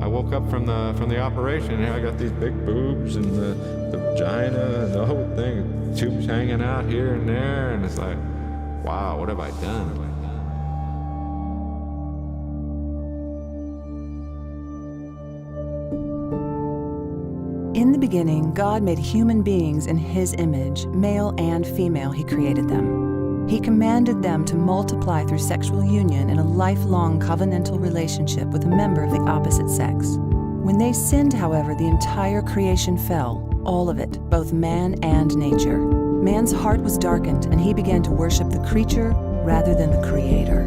I woke up from the operation, and I got these big boobs and the vagina and the whole thing, tubes hanging out here and there, and it's like, wow, what have I done? In the beginning, God made human beings in His image, male and female He created them. He commanded them to multiply through sexual union in a lifelong covenantal relationship with a member of the opposite sex. When they sinned, however, the entire creation fell, all of it, both man and nature. Man's heart was darkened, and he began to worship the creature rather than the Creator.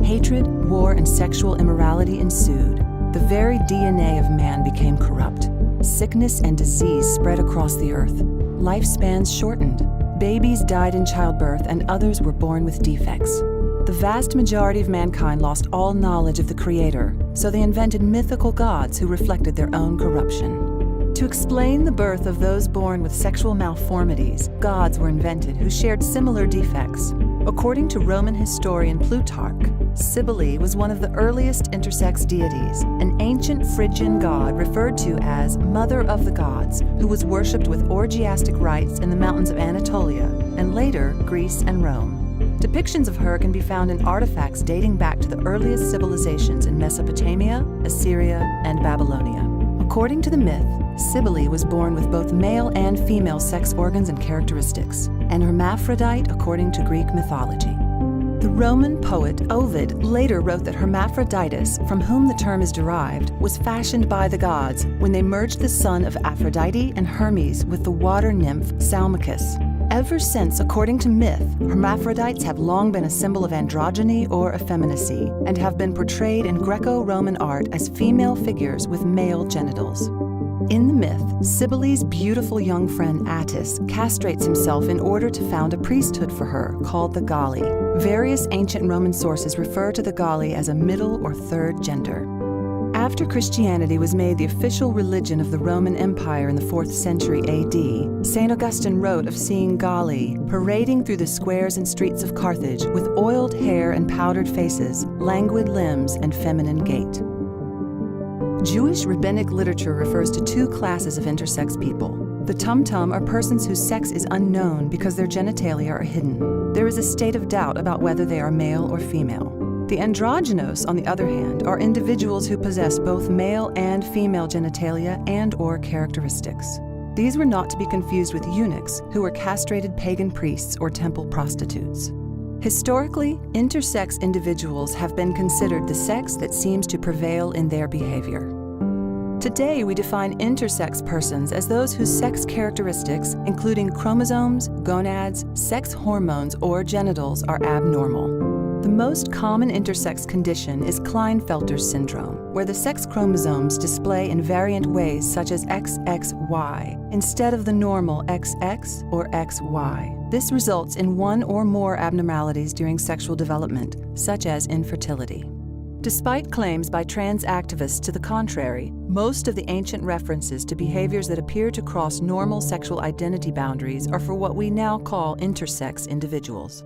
Hatred, war, and sexual immorality ensued. The very DNA of man became corrupt. Sickness and disease spread across the earth. Lifespans shortened. Babies died in childbirth, and others were born with defects. The vast majority of mankind lost all knowledge of the Creator, so they invented mythical gods who reflected their own corruption. To explain the birth of those born with sexual malformities, gods were invented who shared similar defects. According to Roman historian Plutarch, Cybele was one of the earliest intersex deities, an ancient Phrygian god referred to as Mother of the Gods, who was worshipped with orgiastic rites in the mountains of Anatolia, and later Greece and Rome. Depictions of her can be found in artifacts dating back to the earliest civilizations in Mesopotamia, Assyria, and Babylonia. According to the myth, Cybele was born with both male and female sex organs and characteristics, and hermaphrodite according to Greek mythology. The Roman poet Ovid later wrote that Hermaphroditus, from whom the term is derived, was fashioned by the gods when they merged the son of Aphrodite and Hermes with the water nymph Salmachus. Ever since, according to myth, hermaphrodites have long been a symbol of androgyny or effeminacy and have been portrayed in Greco-Roman art as female figures with male genitals. In the myth, Cybele's beautiful young friend Attis castrates himself in order to found a priesthood for her called the Galli. Various ancient Roman sources refer to the Galli as a middle or third gender. After Christianity was made the official religion of the Roman Empire in the 4th century AD, St. Augustine wrote of seeing Galli parading through the squares and streets of Carthage with oiled hair and powdered faces, languid limbs, and feminine gait. Jewish rabbinic literature refers to two classes of intersex people. The tum-tum are persons whose sex is unknown because their genitalia are hidden. There is a state of doubt about whether they are male or female. The androgynos, on the other hand, are individuals who possess both male and female genitalia and/or characteristics. These were not to be confused with eunuchs, who were castrated pagan priests or temple prostitutes. Historically, intersex individuals have been considered the sex that seems to prevail in their behavior. Today, we define intersex persons as those whose sex characteristics, including chromosomes, gonads, sex hormones, or genitals, are abnormal. The most common intersex condition is Klinefelter's syndrome, where the sex chromosomes display in variant ways such as XXY instead of the normal XX or XY. This results in one or more abnormalities during sexual development, such as infertility. Despite claims by trans activists to the contrary, most of the ancient references to behaviors that appear to cross normal sexual identity boundaries are for what we now call intersex individuals.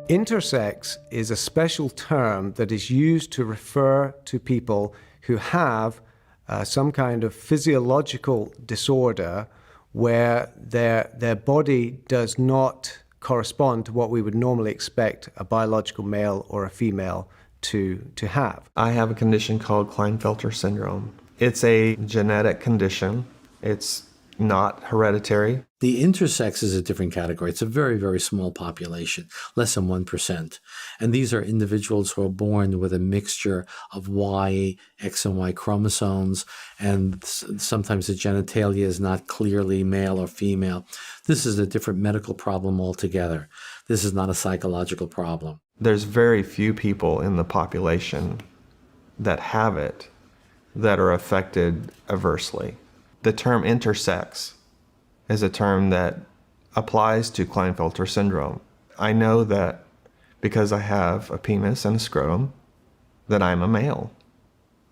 Intersex is a special term that is used to refer to people who have some kind of physiological disorder where their body does not correspond to what we would normally expect a biological male or a female to have. I have a condition called Klinefelter syndrome. It's a genetic condition. It's not hereditary. The intersex is a different category. It's a very, very small population, less than 1%. And these are individuals who are born with a mixture of Y, X and Y chromosomes, and sometimes the genitalia is not clearly male or female. This is a different medical problem altogether. This is not a psychological problem. There's very few people in the population that have it that are affected adversely. The term intersex is a term that applies to Klinefelter syndrome. I know that because I have a penis and a scrotum, that I'm a male.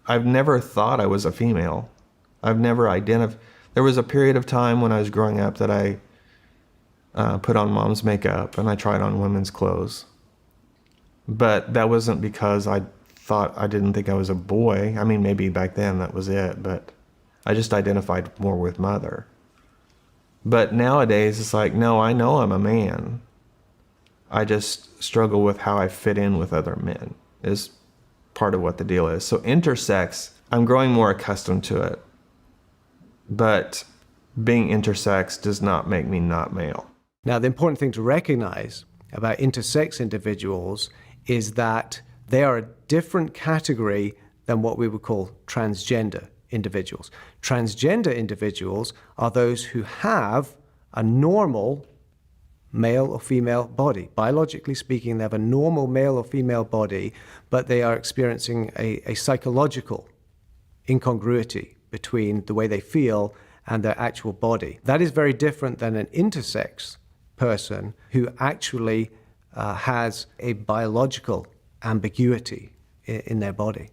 I've never thought I was a female. I've never identified. There was a period of time when I was growing up that I put on mom's makeup and I tried on women's clothes. But that wasn't because I I didn't think I was a boy. I mean, maybe back then that was it, but I just identified more with mother. But nowadays, it's like, no, I know I'm a man. I just struggle with how I fit in with other men, is part of what the deal is. So intersex, I'm growing more accustomed to it. But being intersex does not make me not male. Now, the important thing to recognize about intersex individuals is that they are a different category than what we would call transgender individuals. Transgender individuals are those who have a normal male or female body. Biologically speaking, they have a normal male or female body, but they are experiencing a psychological incongruity between the way they feel and their actual body. That is very different than an intersex person who actually has a biological ambiguity in their body.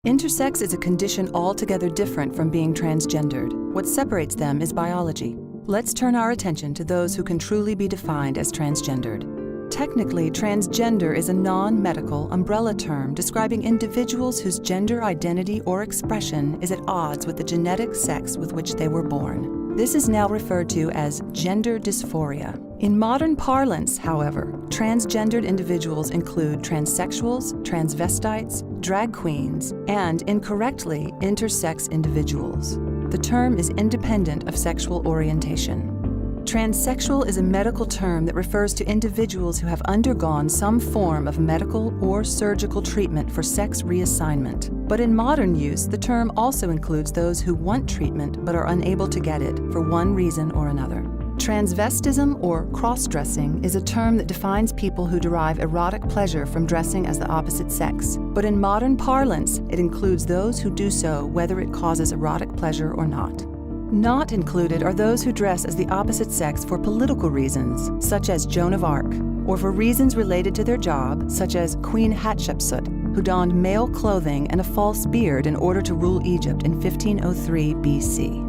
Intersex is a condition altogether different from being transgendered. What separates them is biology. Let's turn our attention to those who can truly be defined as transgendered. Technically, transgender is a non-medical umbrella term describing individuals whose gender identity or expression is at odds with the genetic sex with which they were born. This is now referred to as gender dysphoria. In modern parlance, however, transgendered individuals include transsexuals, transvestites, drag queens, and, incorrectly, intersex individuals. The term is independent of sexual orientation. Transsexual is a medical term that refers to individuals who have undergone some form of medical or surgical treatment for sex reassignment. But in modern use, the term also includes those who want treatment but are unable to get it for one reason or another. Transvestism or cross-dressing is a term that defines people who derive erotic pleasure from dressing as the opposite sex. But in modern parlance, it includes those who do so whether it causes erotic pleasure or not. Not included are those who dress as the opposite sex for political reasons, such as Joan of Arc, or for reasons related to their job, such as Queen Hatshepsut, who donned male clothing and a false beard in order to rule Egypt in 1503 BC.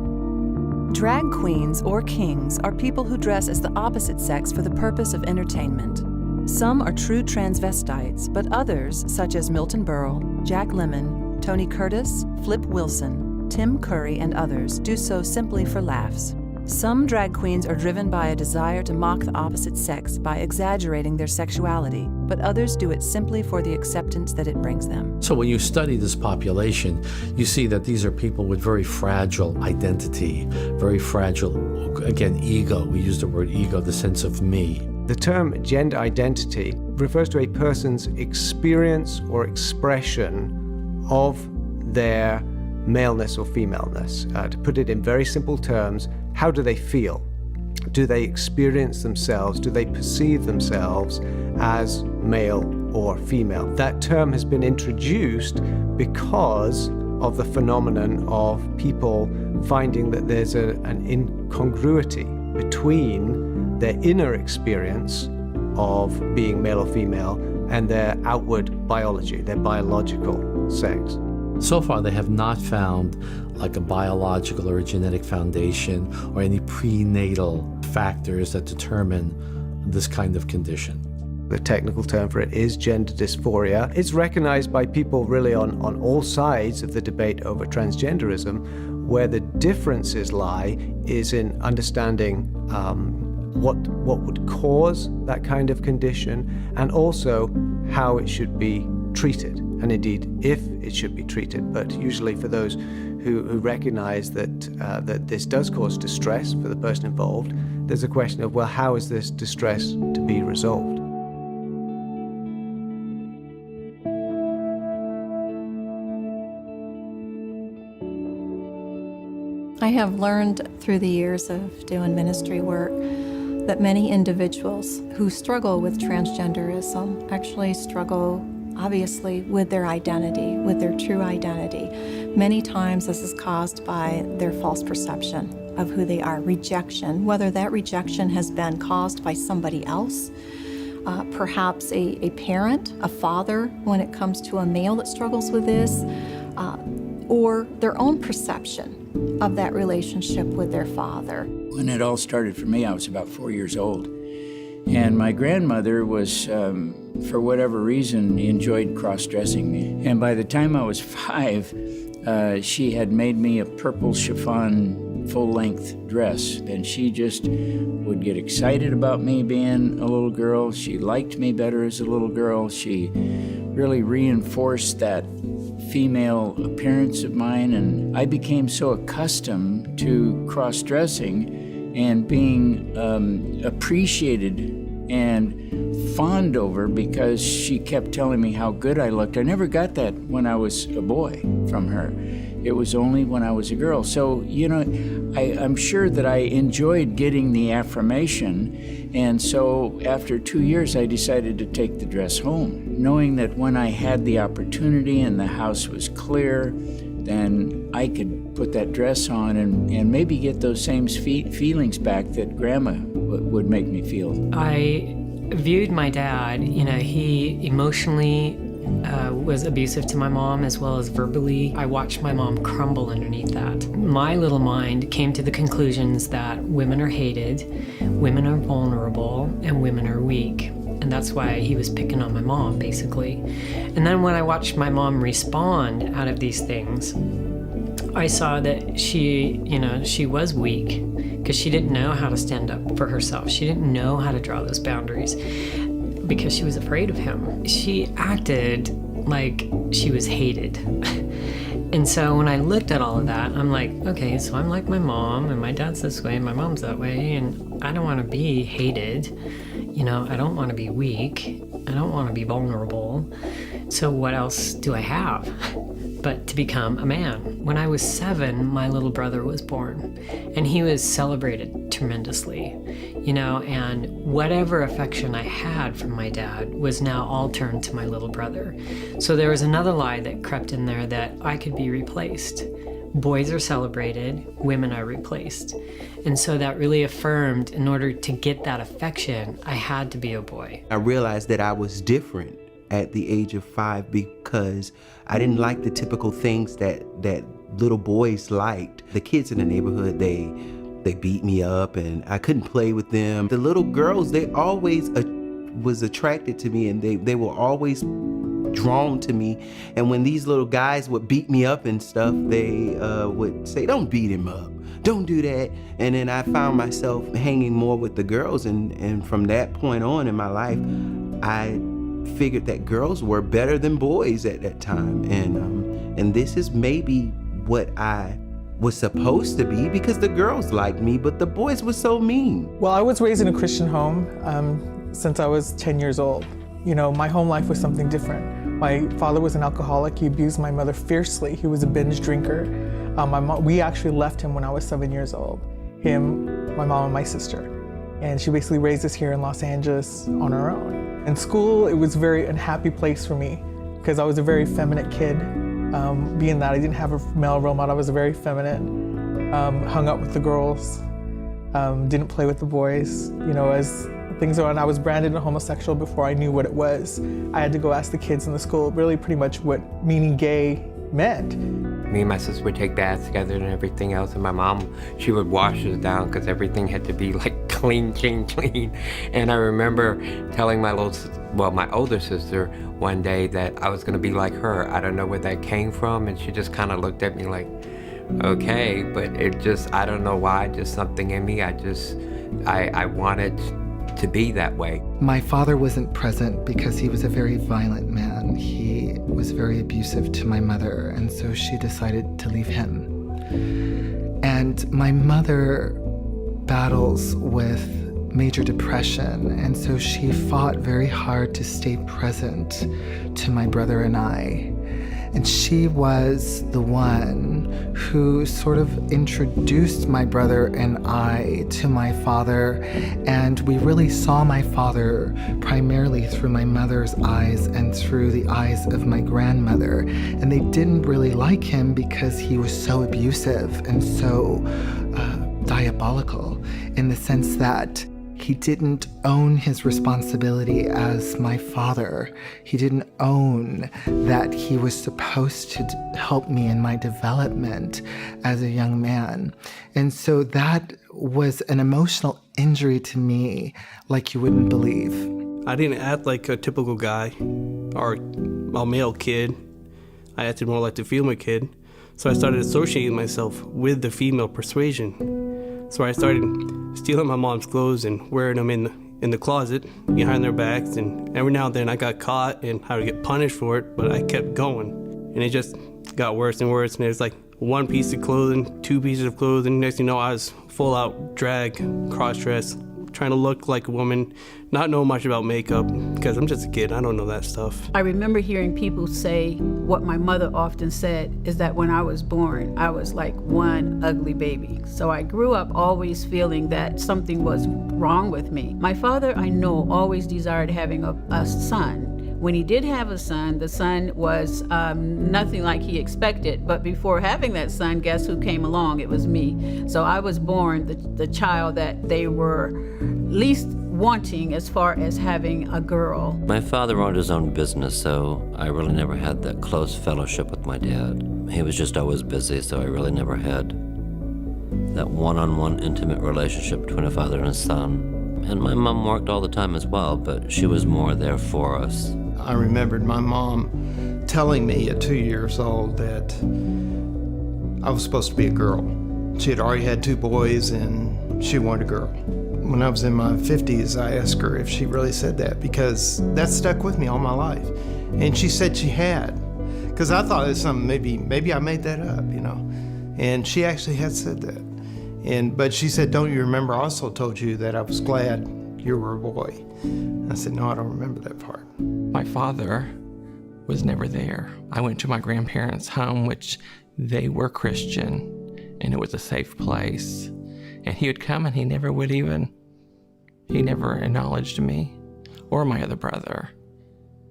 Drag queens or kings are people who dress as the opposite sex for the purpose of entertainment. Some are true transvestites, but others, such as Milton Berle, Jack Lemmon, Tony Curtis, Flip Wilson, Tim Curry, and others, do so simply for laughs. Some drag queens are driven by a desire to mock the opposite sex by exaggerating their sexuality, but others do it simply for the acceptance that it brings them. So when you study this population, you see that these are people with very fragile identity, very fragile, again, ego. We use the word ego, the sense of me. The term gender identity refers to a person's experience or expression of their maleness or femaleness. To put it in very simple terms, how do they feel? Do they experience themselves? Do they perceive themselves as male or female? That term has been introduced because of the phenomenon of people finding that there's an incongruity between their inner experience of being male or female and their outward biology, their biological sex. So far, they have not found like a biological or a genetic foundation or any prenatal factors that determine this kind of condition. The technical term for it is gender dysphoria. It's recognized by people really on all sides of the debate over transgenderism. Where the differences lie is in understanding what would cause that kind of condition and also how it should be treated. And indeed, if it should be treated. But usually for those who recognize that this does cause distress for the person involved, there's a question of, well, how is this distress to be resolved? I have learned through the years of doing ministry work that many individuals who struggle with transgenderism actually struggle obviously with their identity, with their true identity. Many times this is caused by their false perception of who they are, rejection, whether that rejection has been caused by somebody else, perhaps a parent, a father, when it comes to a male that struggles with this, or their own perception of that relationship with their father. When it all started for me, I was about 4 years old. And my grandmother was, for whatever reason, enjoyed cross-dressing me. And by the time I was 5, she had made me a purple chiffon full-length dress. And she just would get excited about me being a little girl. She liked me better as a little girl. She really reinforced that female appearance of mine, and I became so accustomed to cross-dressing and being appreciated and fawned over because she kept telling me how good I looked. I never got that when I was a boy from her. It was only when I was a girl. So, you know, I'm sure that I enjoyed getting the affirmation. And so after 2 years, I decided to take the dress home, knowing that when I had the opportunity and the house was clear, then I could put that dress on and maybe get those same feelings back that Grandma would make me feel. I viewed my dad, he emotionally was abusive to my mom as well as verbally. I watched my mom crumble underneath that. My little mind came to the conclusions that women are hated, women are vulnerable, and women are weak. And that's why he was picking on my mom, basically. And then when I watched my mom respond out of these things, I saw that she was weak because she didn't know how to stand up for herself. She didn't know how to draw those boundaries because she was afraid of him. She acted like she was hated. And so when I looked at all of that, I'm like, okay, so I'm like my mom, and my dad's this way, and my mom's that way, and I don't want to be hated. I don't want to be weak. I don't want to be vulnerable. So what else do I have but to become a man? When I was 7, my little brother was born, and he was celebrated tremendously, and whatever affection I had from my dad was now all turned to my little brother. So there was another lie that crept in there that I could be replaced. Boys are celebrated, women are replaced. And so that really affirmed, in order to get that affection, I had to be a boy. I realized that I was different at the age of 5 because I didn't like the typical things that little boys liked. The kids in the neighborhood, they beat me up and I couldn't play with them. The little girls, they always was attracted to me, and they were always drawn to me. And when these little guys would beat me up and stuff, they would say, don't beat him up, don't do that. And then I found myself hanging more with the girls, and from that point on in my life, I figured that girls were better than boys at that time. And this is maybe what I was supposed to be, because the girls liked me, but the boys were so mean. Well, I was raised in a Christian home since I was 10 years old. My home life was something different. My father was an alcoholic. He abused my mother fiercely. He was a binge drinker. We actually left him when I was 7 years old. Him, my mom, and my sister. And she basically raised us here in Los Angeles on her own. In school, it was a very unhappy place for me because I was a very feminine kid. Being that I didn't have a male role model, I was very feminine. Hung up with the girls, didn't play with the boys. As things on, I was branded a homosexual before I knew what it was. I had to go ask the kids in the school really pretty much what meaning gay meant. Me and my sister would take baths together and everything else, and my mom, she would wash us down because everything had to be like clean. And I remember telling my older sister one day that I was gonna be like her. I don't know where that came from, and she just kind of looked at me like, okay, but it just, I don't know why, just something in me. I wanted to be that way. My father wasn't present because he was a very violent man. He was very abusive to my mother, and so she decided to leave him. And my mother battles with major depression, and so she fought very hard to stay present to my brother and I. And she was the one who sort of introduced my brother and I to my father, and we really saw my father primarily through my mother's eyes and through the eyes of my grandmother. And they didn't really like him because he was so abusive and so diabolical, in the sense that He didn't own his responsibility as my father. He didn't own that he was supposed to help me in my development as a young man. And so that was an emotional injury to me like you wouldn't believe. I didn't act like a typical guy or a male kid. I acted more like the female kid. So I started associating myself with the female persuasion. So I started stealing my mom's clothes and wearing them in the closet behind their backs. And every now and then I got caught and I would get punished for it, but I kept going. And it just got worse and worse. And it was like one piece of clothing, two pieces of clothing. Next thing you know, I was full out drag, cross-dress, trying to look like a woman, not know much about makeup, because I'm just a kid, I don't know that stuff. I remember hearing people say what my mother often said is that when I was born, I was like one ugly baby. So I grew up always feeling that something was wrong with me. My father, I know, always desired having a son. When he did have a son, the son was nothing like he expected. But before having that son, guess who came along? It was me. So I was born the child that they were least wanting as far as having a girl. My father owned his own business, so I really never had that close fellowship with my dad. He was just always busy, so I really never had that one-on-one intimate relationship between a father and a son. And my mom worked all the time as well, but she was more there for us. I remembered my mom telling me at 2 years old that I was supposed to be a girl. She had already had 2 boys and she wanted a girl. When I was in my 50s, I asked her if she really said that because that stuck with me all my life. And she said she had, because I thought it was something, maybe I made that up, you know. And she actually had said that. But she said, don't you remember I also told you that I was glad you were a boy? I said, no, I don't remember that part. My father was never there. I went to my grandparents' home, which they were Christian, and it was a safe place. And he would come and he never acknowledged me or my other brother.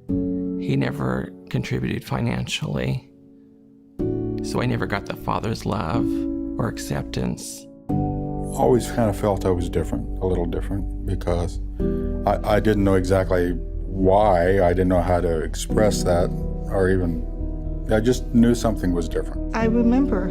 He never contributed financially. So I never got the father's love or acceptance. Always kind of felt I was different, a little different, because I didn't know exactly why. I didn't know how to express that, or even, I just knew something was different. I remember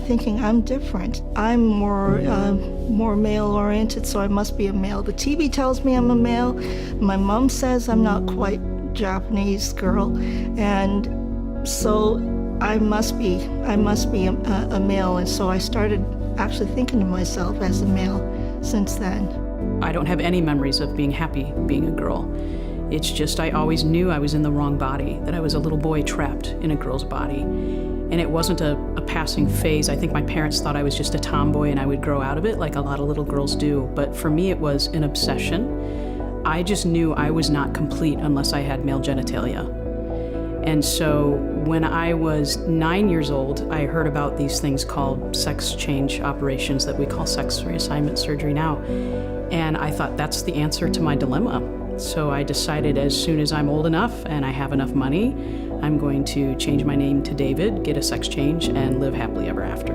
thinking, I'm different. I'm more male-oriented, so I must be a male. The TV tells me I'm a male. My mom says I'm not quite Japanese girl, and so I must be a male. And so I started actually thinking of myself as a male since then. I don't have any memories of being happy being a girl. It's just I always knew I was in the wrong body, that I was a little boy trapped in a girl's body. And it wasn't a passing phase. I think my parents thought I was just a tomboy and I would grow out of it like a lot of little girls do. But for me, it was an obsession. I just knew I was not complete unless I had male genitalia. And so when I was 9 years old, I heard about these things called sex change operations that we call sex reassignment surgery now. And I thought that's the answer to my dilemma. So I decided as soon as I'm old enough and I have enough money, I'm going to change my name to David, get a sex change, and live happily ever after.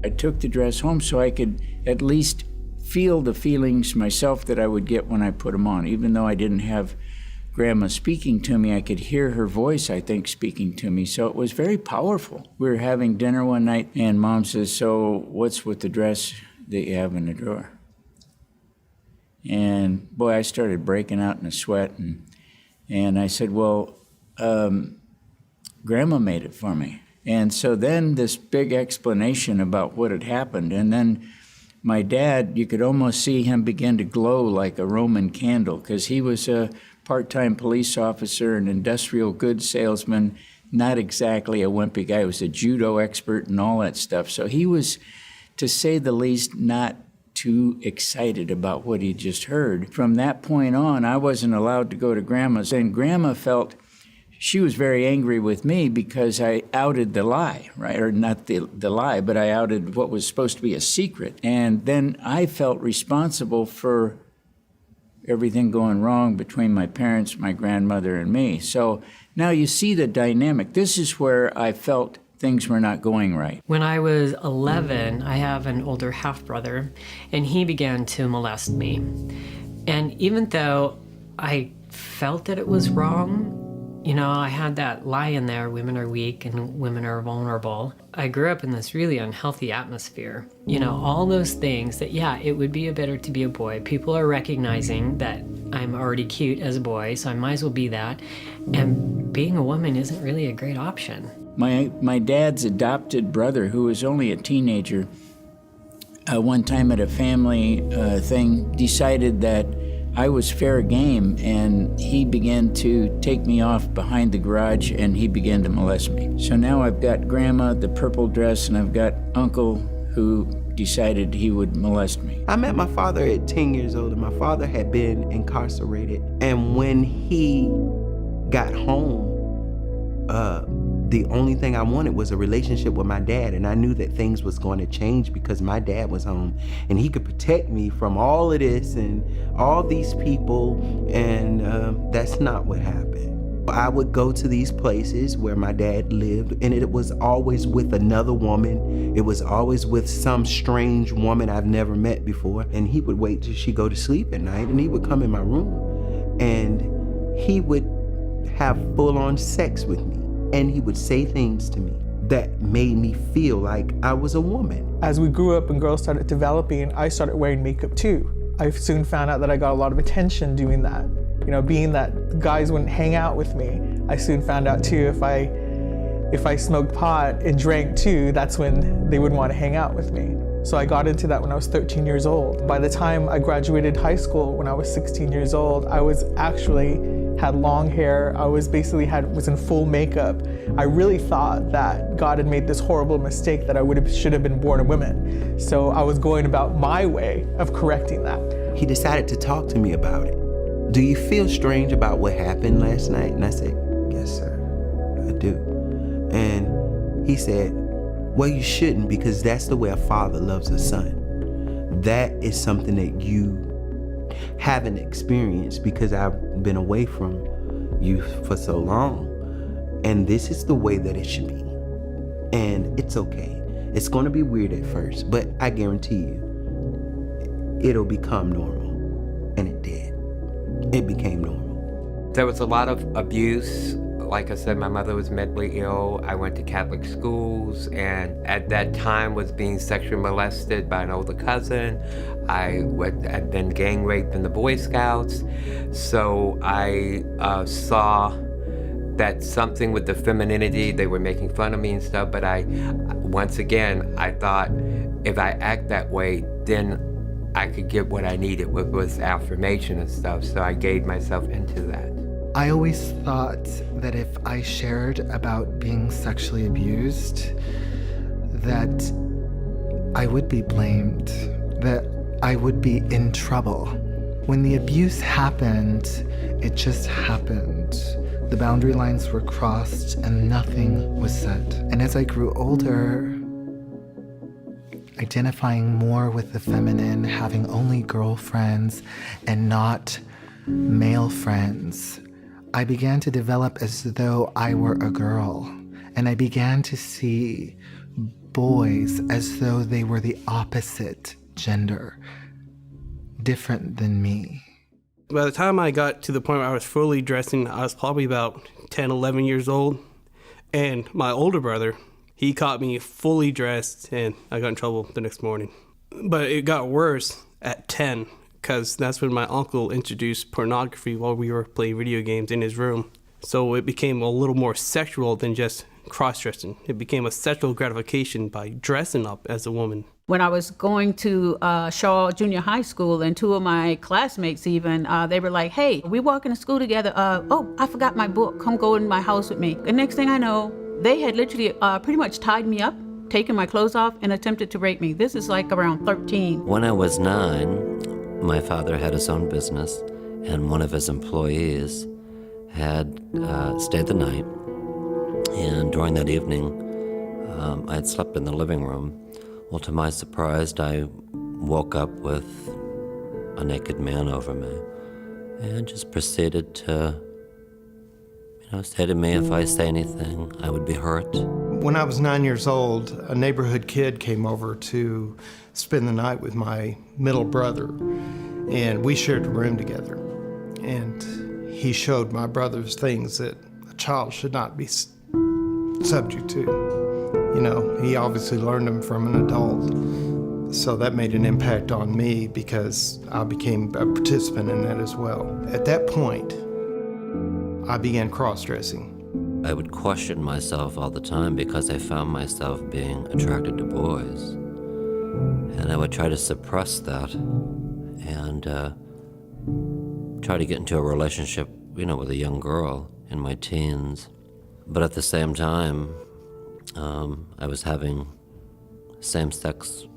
I took the dress home so I could at least feel the feelings myself that I would get when I put them on. Even though I didn't have Grandma speaking to me, I could hear her voice, I think, speaking to me. So it was very powerful. We were having dinner one night, and Mom says, so what's with the dress that you have in the drawer? And boy, I started breaking out in a sweat. And I said, well, Grandma made it for me. And so then this big explanation about what had happened. And then my dad, you could almost see him begin to glow like a Roman candle, because he was a part-time police officer, an industrial goods salesman, not exactly a wimpy guy. He was a judo expert and all that stuff. So he was, to say the least, not too excited about what he just heard. From that point on, I wasn't allowed to go to Grandma's. And Grandma felt she was very angry with me because I outed the lie, right? Or not the lie, but I outed what was supposed to be a secret. And then I felt responsible for everything going wrong between my parents, my grandmother, and me. So now you see the dynamic. This is where I felt things were not going right. When I was 11, I have an older half-brother, and he began to molest me. And even though I felt that it was wrong, you know, I had that lie in there, women are weak and women are vulnerable. I grew up in this really unhealthy atmosphere. You know, all those things that, yeah, it would be better to be a boy. People are recognizing that I'm already cute as a boy, so I might as well be that. And being a woman isn't really a great option. My dad's adopted brother, who was only a teenager, one time at a family thing, decided that I was fair game, and he began to take me off behind the garage, and he began to molest me. So now I've got grandma, the purple dress, and I've got uncle who decided he would molest me. I met my father at 10 years old, and my father had been incarcerated. And when he got home, the only thing I wanted was a relationship with my dad, and I knew that things was going to change because my dad was home and he could protect me from all of this and all these people, and that's not what happened. I would go to these places where my dad lived, and it was always with another woman. It was always with some strange woman I've never met before, and he would wait till she go to sleep at night, and he would come in my room and he would have full-on sex with me. And he would say things to me that made me feel like I was a woman. As we grew up and girls started developing, I started wearing makeup too. I soon found out that I got a lot of attention doing that. You know, being that guys wouldn't hang out with me, I soon found out too if I smoked pot and drank too, that's when they would want to hang out with me. So I got into that when I was 13 years old. By the time I graduated high school, when I was 16 years old, I was actually had long hair. I was in full makeup. I really thought that God had made this horrible mistake that I should have been born a woman. So I was going about my way of correcting that. He decided to talk to me about it. Do you feel strange about what happened last night? And I said, yes, sir, I do. And he said, well, you shouldn't, because that's the way a father loves a son. That is something that you haven't experienced because I've been away from you for so long. And this is the way that it should be. And it's okay. It's going to be weird at first, but I guarantee you, it'll become normal. And it did. It became normal. There was a lot of abuse. Like I said, my mother was mentally ill. I went to Catholic schools, and at that time was being sexually molested by an older cousin. I'd been gang raped in the Boy Scouts. So I saw that something with the femininity, they were making fun of me and stuff, but once again, I thought if I act that way, then I could get what I needed with affirmation and stuff. So I gave myself into that. I always thought that if I shared about being sexually abused, that I would be blamed, that I would be in trouble. When the abuse happened, it just happened. The boundary lines were crossed and nothing was said. And as I grew older, identifying more with the feminine, having only girlfriends and not male friends, I began to develop as though I were a girl, and I began to see boys as though they were the opposite gender, different than me. By the time I got to the point where I was fully dressing, I was probably about 10, 11 years old, and my older brother, he caught me fully dressed, and I got in trouble the next morning. But it got worse at 10. Because that's when my uncle introduced pornography while we were playing video games in his room. So it became a little more sexual than just cross-dressing. It became a sexual gratification by dressing up as a woman. When I was going to Shaw Junior High School, and two of my classmates even, they were like, hey, we walking to school together. Oh, I forgot my book. Come go in my house with me. The next thing I know, they had literally pretty much tied me up, taken my clothes off, and attempted to rape me. This is like around 13. When I was 9, my father had his own business, and one of his employees had stayed the night. And during that evening, I had slept in the living room. Well, to my surprise, I woke up with a naked man over me. and just proceeded to, say to me if I say anything, I would be hurt. When I was 9 years old, a neighborhood kid came over to spend the night with my middle brother, and we shared a room together. And he showed my brothers things that a child should not be subject to. He obviously learned them from an adult. So that made an impact on me because I became a participant in that as well. At that point, I began cross-dressing. I would question myself all the time because I found myself being attracted to boys. And I would try to suppress that and try to get into a relationship, with a young girl in my teens. But at the same time, I was having same-sex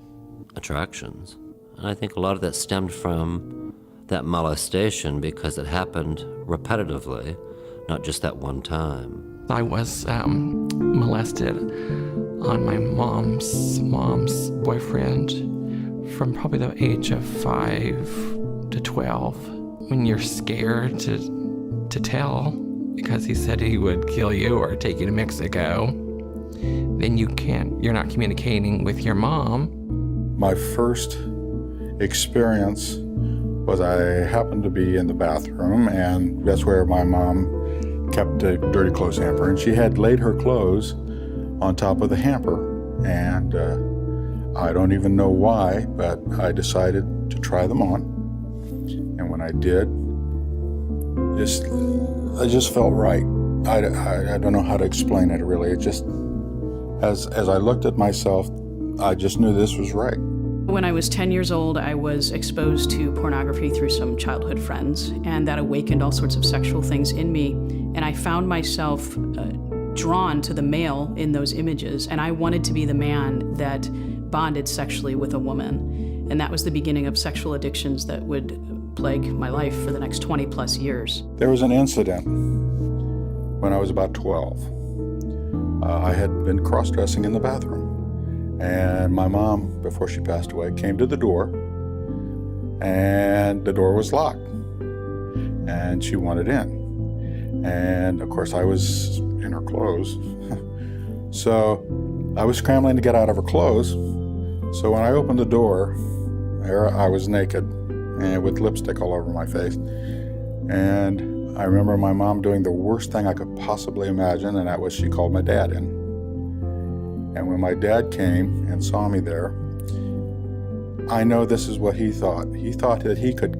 attractions. And I think a lot of that stemmed from that molestation because it happened repetitively, not just that one time. I was molested on my mom's boyfriend from probably the age of 5 to 12. When you're scared to tell because he said he would kill you or take you to Mexico, then you're not communicating with your mom. My first experience was I happened to be in the bathroom, and that's where my mom kept a dirty clothes hamper, and she had laid her clothes on top of the hamper. And I don't even know why, but I decided to try them on. And when I did, I just felt right. I don't know how to explain it really. It just, as I looked at myself, I just knew this was right. When I was 10 years old, I was exposed to pornography through some childhood friends, and that awakened all sorts of sexual things in me. And I found myself drawn to the male in those images, and I wanted to be the man that bonded sexually with a woman. And that was the beginning of sexual addictions that would plague my life for the next 20 plus years. There was an incident when I was about 12. I had been cross-dressing in the bathroom. And my mom, before she passed away, came to the door, and the door was locked, and she wanted in. And of course I was in her clothes. So I was scrambling to get out of her clothes. So when I opened the door, there I was naked and with lipstick all over my face. And I remember my mom doing the worst thing I could possibly imagine, and that was she called my dad in. And when my dad came and saw me there, I know this is what he thought. He thought that he could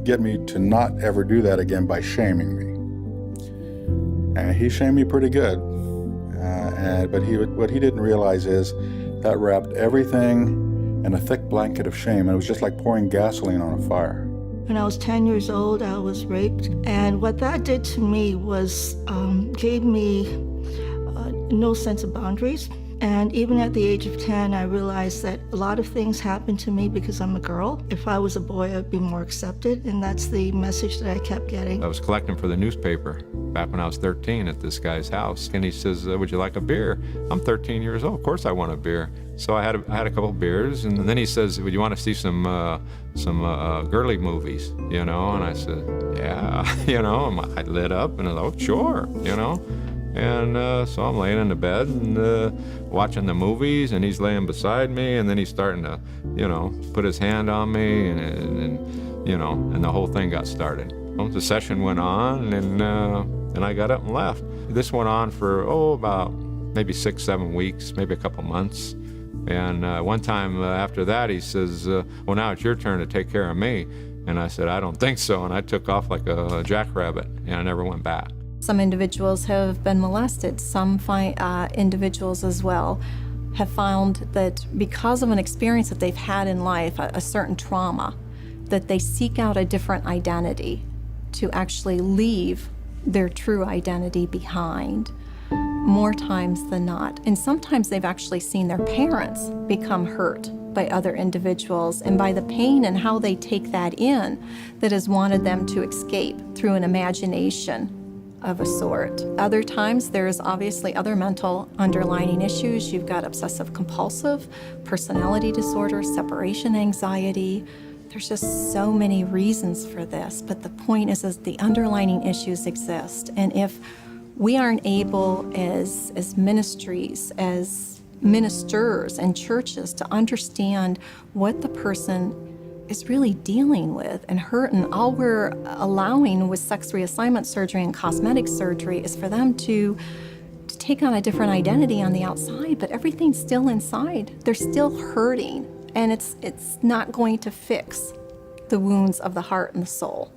get me to not ever do that again by shaming me. And he shamed me pretty good. But what he didn't realize is that wrapped everything in a thick blanket of shame. And it was just like pouring gasoline on a fire. When I was 10 years old, I was raped. And what that did to me was gave me no sense of boundaries. And even at the age of 10, I realized that a lot of things happened to me because I'm a girl. If I was a boy, I'd be more accepted, and that's the message that I kept getting. I was collecting for the newspaper back when I was 13 at this guy's house, and he says, would you like a beer? I'm 13 years old, of course I want a beer. So I had a couple beers, and then he says, would you want to see some girly movies, And I said, yeah, and I lit up, and I was like, oh, sure, And so I'm laying in the bed and watching the movies, and he's laying beside me, and then he's starting to, put his hand on me, and the whole thing got started. The session went on, and I got up and left. This went on for, about maybe 6-7 weeks, maybe a couple months. And one time after that, he says, well, now it's your turn to take care of me. And I said, I don't think so. And I took off like a jackrabbit, and I never went back. Some individuals have been molested. Some individuals as well have found that because of an experience that they've had in life, a certain trauma, that they seek out a different identity to actually leave their true identity behind more times than not. And sometimes they've actually seen their parents become hurt by other individuals, and by the pain and how they take that in, that has wanted them to escape through an imagination of a sort. Other times there's obviously other mental underlying issues. You've got obsessive compulsive, personality disorder, separation anxiety, There's just so many reasons for this, but the point is the underlying issues exist. And if we aren't able as ministries, as ministers and churches to understand what the person is really dealing with and hurt, and all we're allowing with sex reassignment surgery and cosmetic surgery is for them to take on a different identity on the outside, but everything's still inside. They're still hurting, and it's not going to fix the wounds of the heart and the soul.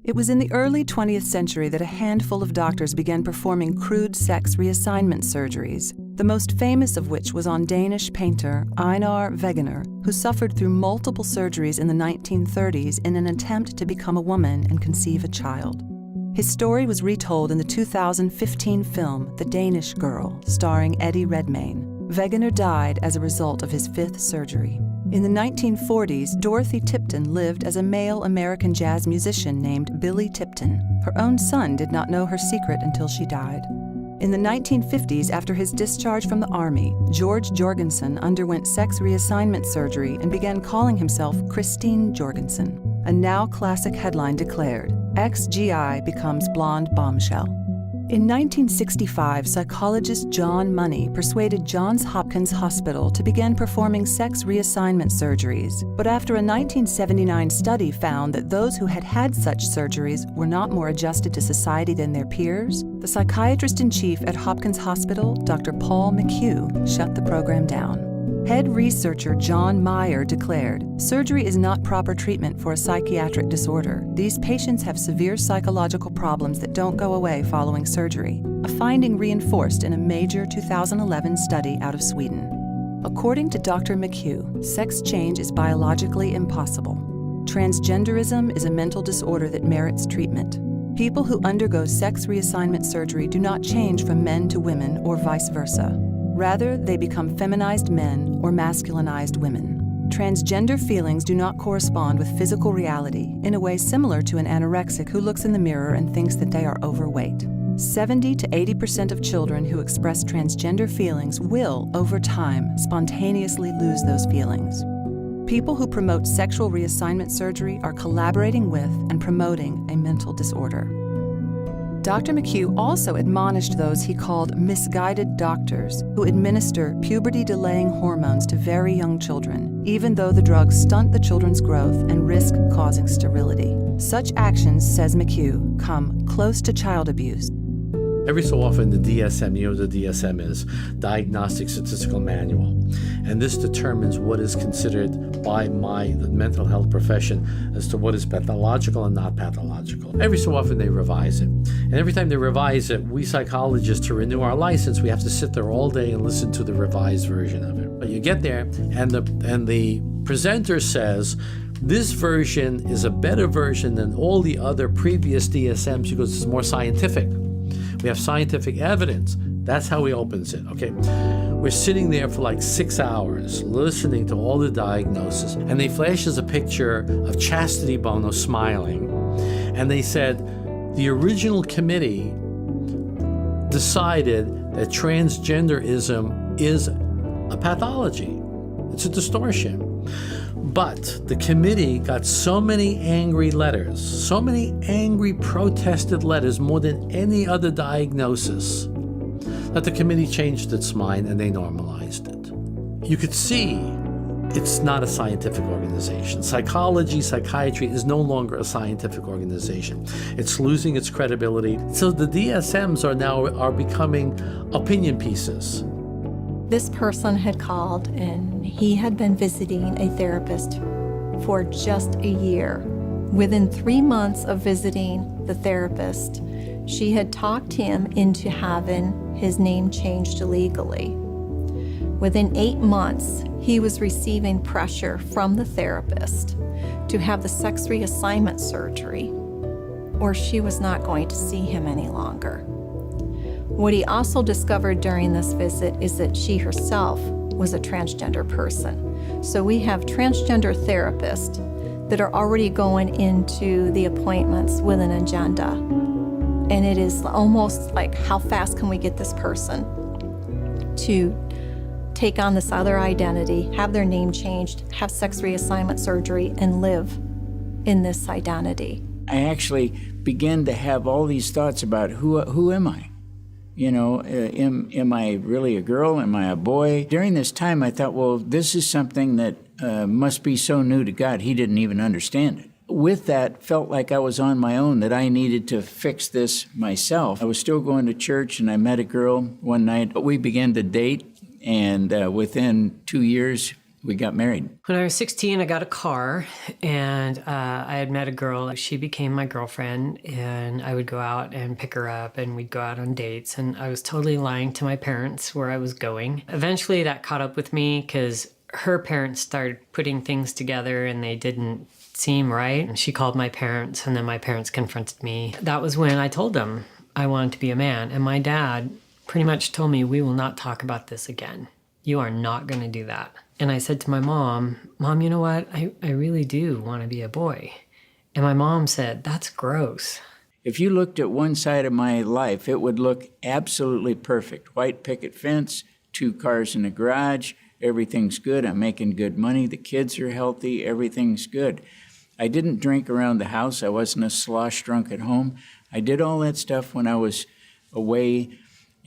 It was in the early 20th century that a handful of doctors began performing crude sex reassignment surgeries, the most famous of which was on Danish painter Einar Wegener, who suffered through multiple surgeries in the 1930s in an attempt to become a woman and conceive a child. His story was retold in the 2015 film The Danish Girl, starring Eddie Redmayne. Wegener died as a result of his fifth surgery. In the 1940s, Dorothy Tipton lived as a male American jazz musician named Billy Tipton. Her own son did not know her secret until she died. In the 1950s, after his discharge from the Army, George Jorgensen underwent sex reassignment surgery and began calling himself Christine Jorgensen. A now classic headline declared, "Ex-GI becomes blonde bombshell." In 1965, psychologist John Money persuaded Johns Hopkins Hospital to begin performing sex reassignment surgeries. But after a 1979 study found that those who had had such surgeries were not more adjusted to society than their peers, the psychiatrist-in-chief at Hopkins Hospital, Dr. Paul McHugh, shut the program down. Head researcher John Meyer declared, "Surgery is not proper treatment for a psychiatric disorder. These patients have severe psychological problems that don't go away following surgery," a finding reinforced in a major 2011 study out of Sweden. According to Dr. McHugh, sex change is biologically impossible. Transgenderism is a mental disorder that merits treatment. People who undergo sex reassignment surgery do not change from men to women or vice versa. Rather, they become feminized men or masculinized women. Transgender feelings do not correspond with physical reality in a way similar to an anorexic who looks in the mirror and thinks that they are overweight. 70 to 80% of children who express transgender feelings will, over time, spontaneously lose those feelings. People who promote sexual reassignment surgery are collaborating with and promoting a mental disorder. Dr. McHugh also admonished those he called misguided doctors who administer puberty-delaying hormones to very young children, even though the drugs stunt the children's growth and risk causing sterility. Such actions, says McHugh, come close to child abuse. Every so often, the DSM, you know what the DSM is, Diagnostic Statistical Manual, and this determines what is considered by the mental health profession as to what is pathological and not pathological. Every so often, they revise it. And every time they revise it, we psychologists, to renew our license, we have to sit there all day and listen to the revised version of it. But you get there, and the presenter says, this version is a better version than all the other previous DSMs because it's more scientific. We have scientific evidence. That's how he opens it, okay? We're sitting there for like 6 hours listening to all the diagnosis, and they flash us a picture of Chastity Bono smiling. And they said, the original committee decided that transgenderism is a pathology. It's a distortion. But the committee got so many angry letters, so many angry protested letters, more than any other diagnosis, that the committee changed its mind and they normalized it. You could see it's not a scientific organization. Psychology, psychiatry is no longer a scientific organization. It's losing its credibility. So the DSMs are becoming opinion pieces. This person had called and he had been visiting a therapist for just a year. Within 3 months of visiting the therapist, she had talked him into having his name changed legally. Within 8 months, he was receiving pressure from the therapist to have the sex reassignment surgery, or she was not going to see him any longer. What he also discovered during this visit is that she herself was a transgender person. So we have transgender therapists that are already going into the appointments with an agenda And it is almost like, how fast can we get this person to take on this other identity, have their name changed, have sex reassignment surgery, and live in this identity? I actually began to have all these thoughts about who am I? You know, am I really a girl? Am I a boy? During this time, I thought, well, this is something that must be so new to God, he didn't even understand it. With that, felt like I was on my own, that I needed to fix this myself. I was still going to church, and I met a girl one night. We began to date, and within 2 years, we got married. When I was 16, I got a car, and I had met a girl. She became my girlfriend, and I would go out and pick her up, and we'd go out on dates, and I was totally lying to my parents where I was going. Eventually, that caught up with me because her parents started putting things together, and they didn't seem right. And she called my parents, and then my parents confronted me. That was when I told them I wanted to be a man, and my dad pretty much told me, we will not talk about this again. You are not going to do that. And I said to my mom, Mom, you know what? I really do want to be a boy. And my mom said, that's gross. If you looked at one side of my life, it would look absolutely perfect. White picket fence, 2 cars in the garage, everything's good, I'm making good money, the kids are healthy, everything's good. I didn't drink around the house, I wasn't a slosh drunk at home. I did all that stuff when I was away,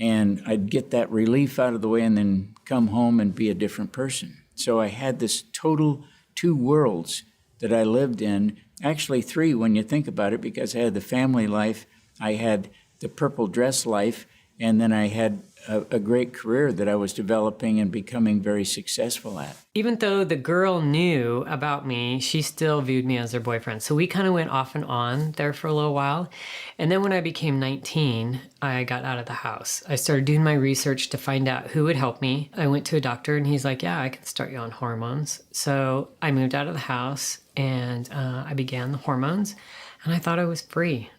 and I'd get that relief out of the way and then come home and be a different person. So I had this total 2 worlds that I lived in, actually 3 when you think about it, because I had the family life, I had the purple dress life, and then I had a great career that I was developing and becoming very successful at. Even though the girl knew about me, she still viewed me as her boyfriend. So we kind of went off and on there for a little while. And then when I became 19, I got out of the house. I started doing my research to find out who would help me. I went to a doctor, and he's like, yeah, I can start you on hormones. So I moved out of the house, and I began the hormones, and I thought I was free.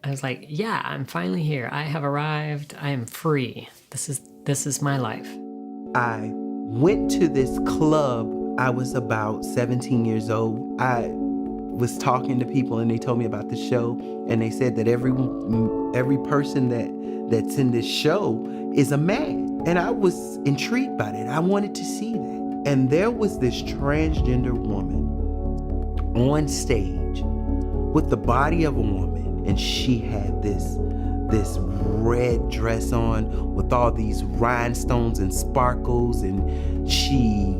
I was like, yeah, I'm finally here. I have arrived. I am free. This is my life. I went to this club. I was about 17 years old. I was talking to people, and they told me about the show, and they said that every person that's in this show is a man. And I was intrigued by that. I wanted to see that. And there was this transgender woman on stage with the body of a woman, and she had this red dress on with all these rhinestones and sparkles, and she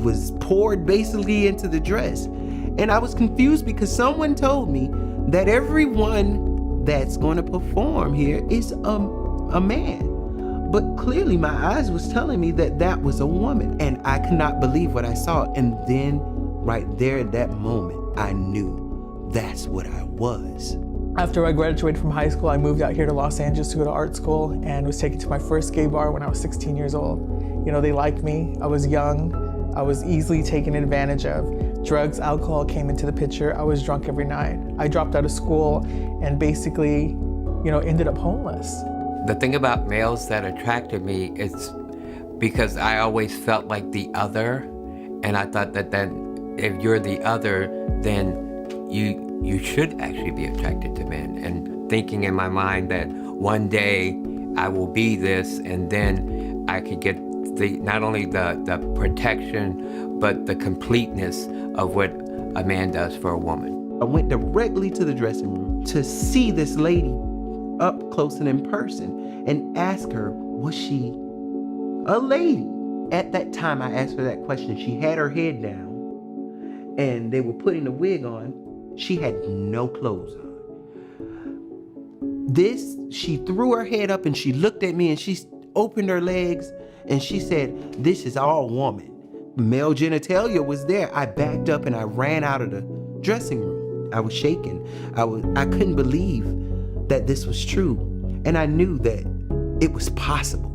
was poured basically into the dress. And I was confused because someone told me that everyone that's going to perform here is a man. But clearly my eyes was telling me that that was a woman, and I could not believe what I saw. And then right there at that moment, I knew that's what I was. After I graduated from high school, I moved out here to Los Angeles to go to art school, and was taken to my first gay bar when I was 16 years old. You know, they liked me. I was young. I was easily taken advantage of. Drugs, alcohol came into the picture. I was drunk every night. I dropped out of school and basically, you know, ended up homeless. The thing about males that attracted me is because I always felt like the other, and I thought that then if you're the other, then you should actually be attracted to men, and thinking in my mind that one day I will be this, and then I could get not only the protection, but the completeness of what a man does for a woman. I went directly to the dressing room to see this lady up close and in person and ask her, was she a lady? At that time I asked her that question. She had her head down, and they were putting the wig on. She had no clothes on. She threw her head up and she looked at me, and she opened her legs and she said, this is all woman. Male genitalia was there. I backed up and I ran out of the dressing room. I was shaking. I couldn't believe that this was true. And I knew that it was possible.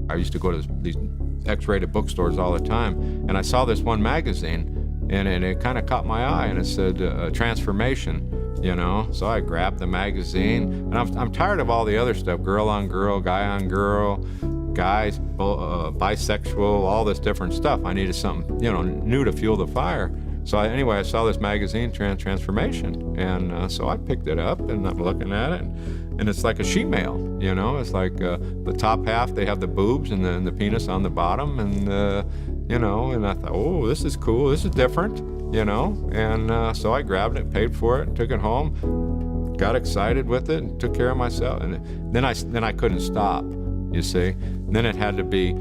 I used to go to these X-rated bookstores all the time, and I saw this one magazine, and it kind of caught my eye, and it said Transformation, you know? So I grabbed the magazine, and I'm tired of all the other stuff, girl on girl, guy on girl, guys, bisexual, all this different stuff. I needed something, you know, new to fuel the fire. So anyway, I saw this magazine, Transformation, and so I picked it up, and I'm looking at it, and it's like a she-male, you know? It's like the top half, they have the boobs and the penis on the bottom, and, you know, and I thought, oh, this is cool, this is different, you know? And so I grabbed it, paid for it, took it home, got excited with it, and took care of myself, and then I couldn't stop, you see? And then it had to be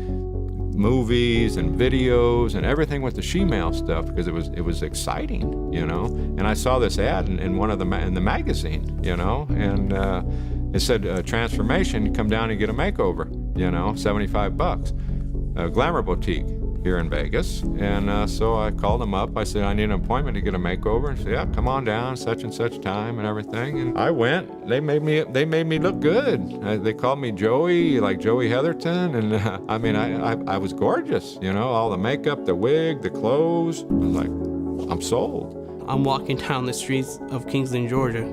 movies and videos and everything with the she-male stuff because it was exciting, you know. And I saw this ad in one of the in the magazine, you know, and it said Transformation, come down and get a makeover, you know, $75, a glamour boutique here in Vegas. And so I called them up. I said, I need an appointment to get a makeover. And said, yeah, come on down, such and such time and everything. And I went. They made me look good. They called me Joey, like Joey Heatherton. And I mean, I was gorgeous, you know, all the makeup, the wig, the clothes. I was like, I'm sold. I'm walking down the streets of Kingston, Georgia,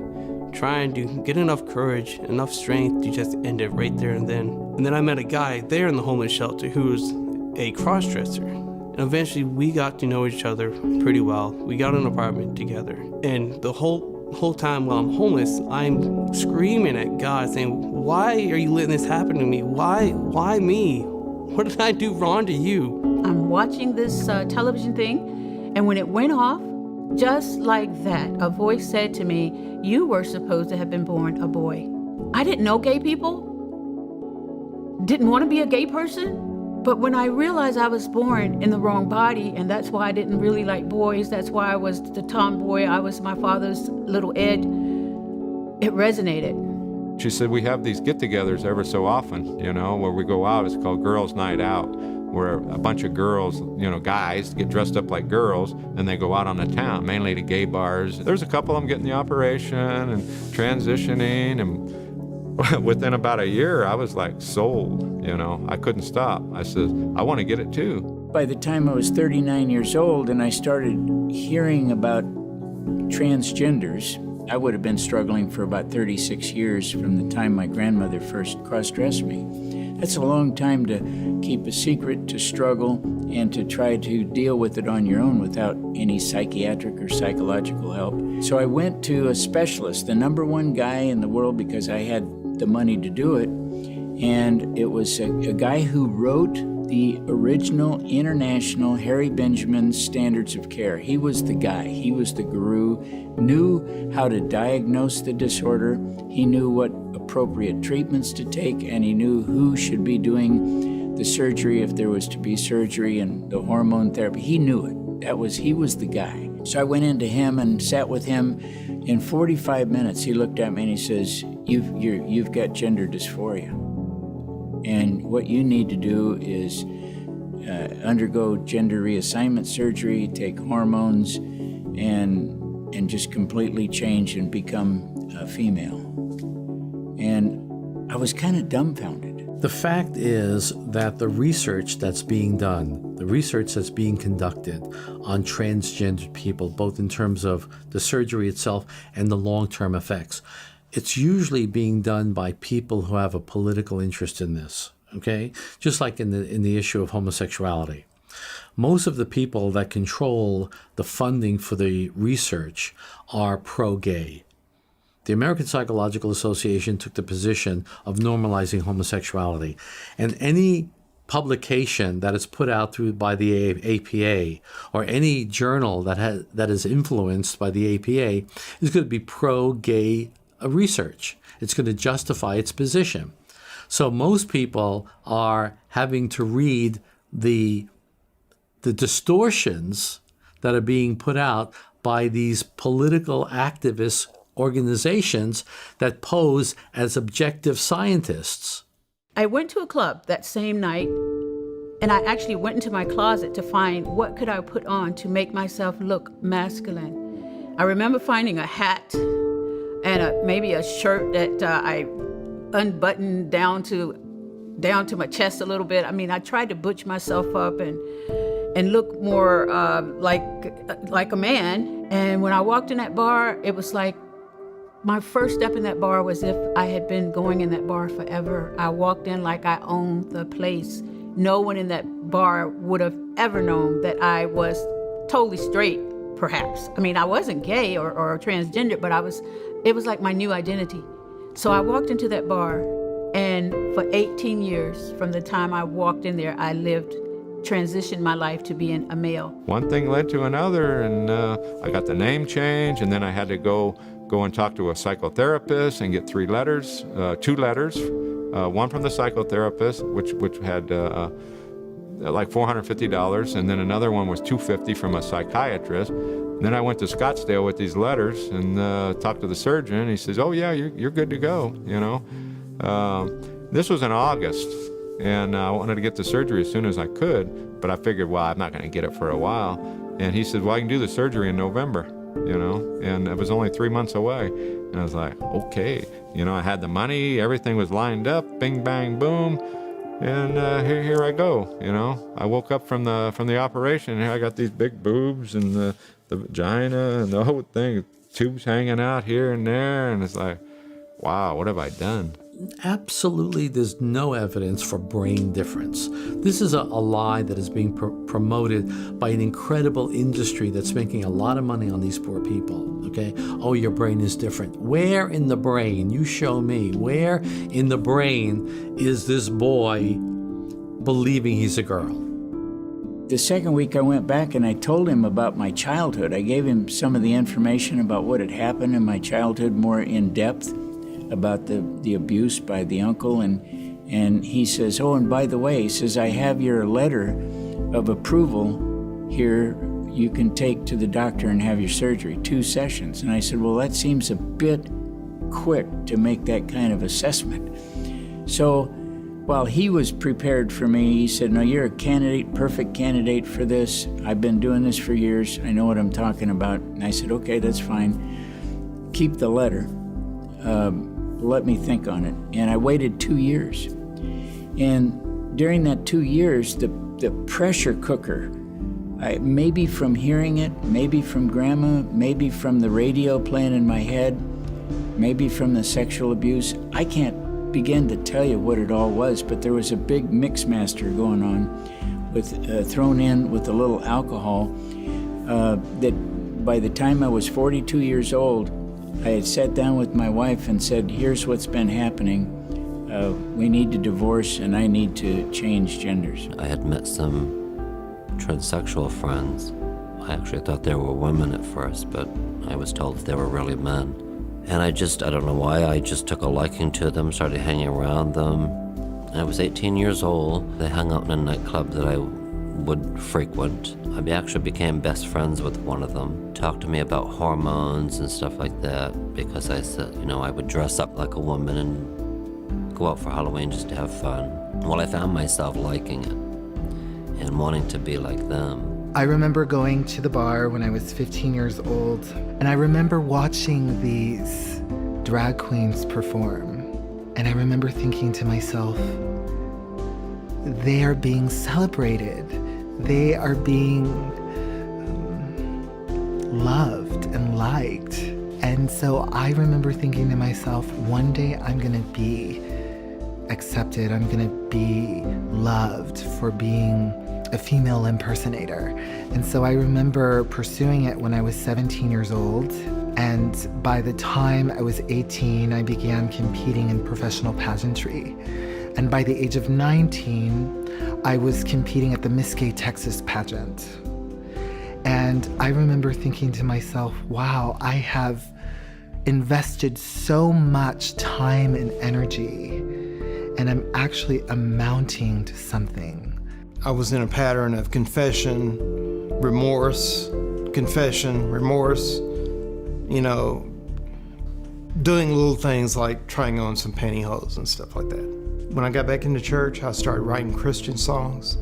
trying to get enough courage, enough strength to just end it right there and then. And then I met a guy there in the homeless shelter who's a cross-dresser. And eventually we got to know each other pretty well. We got an apartment together. And the whole time while I'm homeless, I'm screaming at God saying, why are you letting this happen to me? Why me? What did I do wrong to you? I'm watching this television thing, and when it went off, just like that, a voice said to me, you were supposed to have been born a boy. I didn't know gay people, didn't want to be a gay person. But when I realized I was born in the wrong body, and that's why I didn't really like boys, that's why I was the tomboy, I was my father's little Ed, it resonated. She said, we have these get-togethers ever so often, you know, where we go out. It's called Girls' Night Out, where a bunch of girls, you know, guys get dressed up like girls, and they go out on the town, mainly to gay bars. There's a couple of them getting the operation and transitioning, and within about a year, I was like sold, you know. I couldn't stop. I said, I want to get it too. By the time I was 39 years old and I started hearing about transgenders, I would have been struggling for about 36 years from the time my grandmother first cross-dressed me. That's a long time to keep a secret, to struggle, and to try to deal with it on your own without any psychiatric or psychological help. So I went to a specialist, the #1 guy in the world because I had the money to do it, and it was a guy who wrote the original international Harry Benjamin standards of care. He was the guy, he was the guru, knew how to diagnose the disorder, he knew what appropriate treatments to take, and he knew who should be doing the surgery if there was to be surgery and the hormone therapy. He knew it. He was the guy. So I went into him and sat with him. In 45 minutes, he looked at me and he says, you've got gender dysphoria. And what you need to do is undergo gender reassignment surgery, take hormones, and just completely change and become a female. And I was kind of dumbfounded. The fact is that the research that's being done, the research that's being conducted on transgendered people, both in terms of the surgery itself and the long-term effects, it's usually being done by people who have a political interest in this, okay? Just like in the issue of homosexuality. Most of the people that control the funding for the research are pro-gay. The American Psychological Association took the position of normalizing homosexuality, and any publication that is put out by the APA or any journal that is influenced by the APA is going to be pro-gay research. It's going to justify its position. So most people are having to read the distortions that are being put out by these political activist organizations that pose as objective scientists. I went to a club that same night, and I actually went into my closet to find what could I put on to make myself look masculine. I remember finding a hat and maybe a shirt that I unbuttoned down to my chest a little bit. I mean, I tried to butch myself up and look more like a man. And when I walked in that bar, it was like my first step in that bar was if I had been going in that bar forever. I walked in like I owned the place. No one in that bar would have ever known that I was totally straight perhaps. I mean, I wasn't gay or transgender, but it was like my new identity. So I walked into that bar, and for 18 years, from the time I walked in there, I transitioned my life to being a male. One thing led to another, and I got the name change, and then I had to go and talk to a psychotherapist and get 2 letters, one from the psychotherapist, which had like $450, and then another one was $250 from a psychiatrist. And then I went to Scottsdale with these letters and talked to the surgeon, and he says, "Oh yeah, you're good to go." You know, this was in August, and I wanted to get the surgery as soon as I could, but I figured, well, I'm not going to get it for a while. And he said, "Well, I can do the surgery in November." You know, and it was only 3 months away. And I was like, okay, you know, I had the money, everything was lined up, bing, bang, boom. And here I go, you know. I woke up from the operation, and I got these big boobs and the vagina and the whole thing, tubes hanging out here and there, and it's like, wow, what have I done? Absolutely, there's no evidence for brain difference. This is a lie that is being promoted by an incredible industry that's making a lot of money on these poor people, okay? Oh, your brain is different. Where in the brain, you show me, where in the brain is this boy believing he's a girl? The second week I went back and I told him about my childhood. I gave him some of the information about what had happened in my childhood more in depth, about the abuse by the uncle, and he says, "Oh, and by the way," he says, "I have your letter of approval here. You can take to the doctor and have your surgery, 2 sessions." And I said, "Well, that seems a bit quick to make that kind of assessment." So while he was prepared for me, he said, "No, you're a candidate, perfect candidate for this. I've been doing this for years. I know what I'm talking about." And I said, "Okay, that's fine. Keep the letter. Let me think on it." And I waited 2 years. And during that 2 years, the pressure cooker, maybe from hearing it, maybe from grandma, maybe from the radio playing in my head, maybe from the sexual abuse, I can't begin to tell you what it all was, but there was a big mix master going on with thrown in with a little alcohol that by the time I was 42 years old, I had sat down with my wife and said, "Here's what's been happening. We need to divorce, and I need to change genders." I had met some transsexual friends. I actually thought they were women at first, but I was told that they were really men. And I don't know why, I just took a liking to them, started hanging around them. And I was 18 years old. They hung out in a nightclub that I would frequent. I actually became best friends with one of them. Talked to me about hormones and stuff like that, because I said, you know, I would dress up like a woman and go out for Halloween just to have fun. Well, I found myself liking it and wanting to be like them. I remember going to the bar when I was 15 years old, and I remember watching these drag queens perform. And I remember thinking to myself, they are being celebrated. They are being loved and liked. And so I remember thinking to myself, one day I'm gonna be accepted. I'm gonna be loved for being a female impersonator. And so I remember pursuing it when I was 17 years old. And by the time I was 18, I began competing in professional pageantry. And by the age of 19, I was competing at the Miss Gay Texas pageant. And I remember thinking to myself, wow, I have invested so much time and energy, and I'm actually amounting to something. I was in a pattern of confession, remorse, you know, doing little things like trying on some pantyhose and stuff like that. When I got back into church, I started writing Christian songs,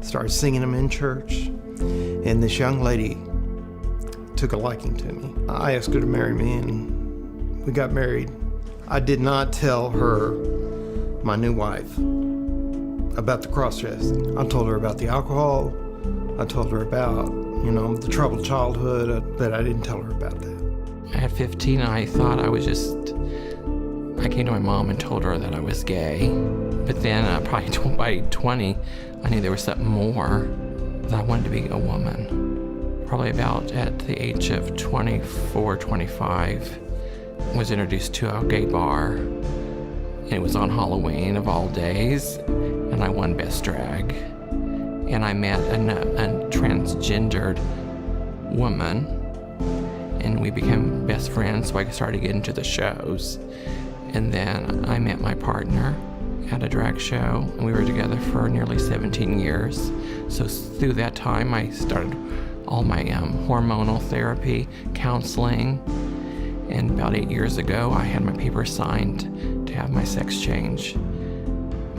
started singing them in church, and this young lady took a liking to me. I asked her to marry me, and we got married. I did not tell her, my new wife, about the cross-dressing. I told her about the alcohol. I told her about, you know, the troubled childhood, but I didn't tell her about that. At 15, I thought I came to my mom and told her that I was gay. But then probably by 20, I knew there was something more, that I wanted to be a woman. probably about at the age of 24, 25, was introduced to a gay bar. It was on Halloween of all days, and I won Best Drag. And I met a transgendered woman, and we became best friends, so I started getting to the shows. And then I met my partner at a drag show, and we were together for nearly 17 years. So through that time, I started all my hormonal therapy, counseling, and about 8 years ago, I had my papers signed to have my sex change.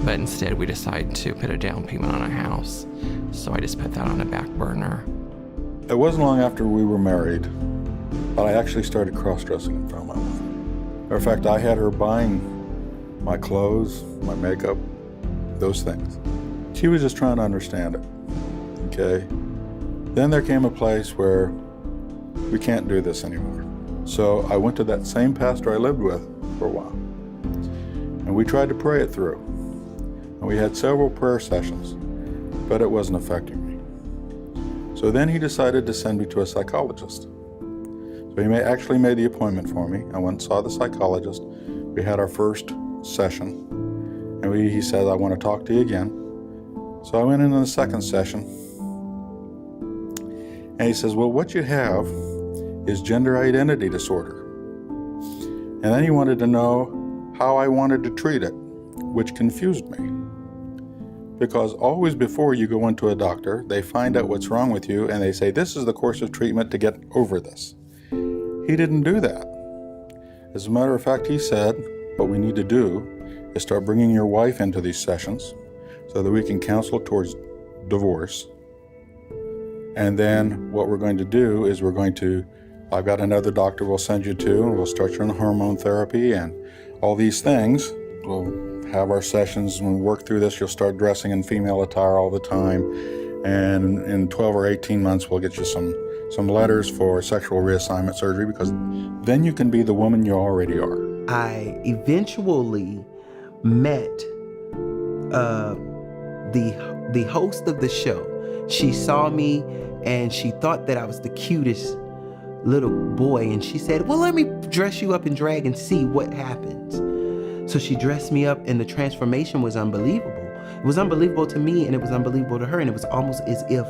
But instead, we decided to put a down payment on a house, so I just put that on a back burner. It wasn't long after we were married that I actually started cross-dressing in front of my mother. Matter of fact, I had her buying my clothes, my makeup, those things. She was just trying to understand it, okay? Then there came a place where we can't do this anymore. So I went to that same pastor I lived with for a while, and we tried to pray it through. And we had several prayer sessions, but it wasn't affecting me. So then he decided to send me to a psychologist. So he actually made the appointment for me. I went and saw the psychologist. We had our first session, and he said, I want to talk to you again. So I went in on the second session, and he says, well, what you have is gender identity disorder. And then he wanted to know how I wanted to treat it, which confused me. Because always before you go into a doctor, they find out what's wrong with you and they say, this is the course of treatment to get over this. He didn't do that. As a matter of fact, he said, what we need to do is start bringing your wife into these sessions so that we can counsel towards divorce. And then what we're going to do is I've got another doctor we'll send you to, and we'll start you on hormone therapy and all these things. We'll have our sessions and we work through this. You'll start dressing in female attire all the time. And in 12 or 18 months, we'll get you some letters for sexual reassignment surgery, because then you can be the woman you already are. I eventually met the host of the show. She saw me and she thought that I was the cutest little boy, and she said, well, let me dress you up in drag and see what happens. So she dressed me up, and the transformation was unbelievable. It was unbelievable to me, and it was unbelievable to her, and it was almost as if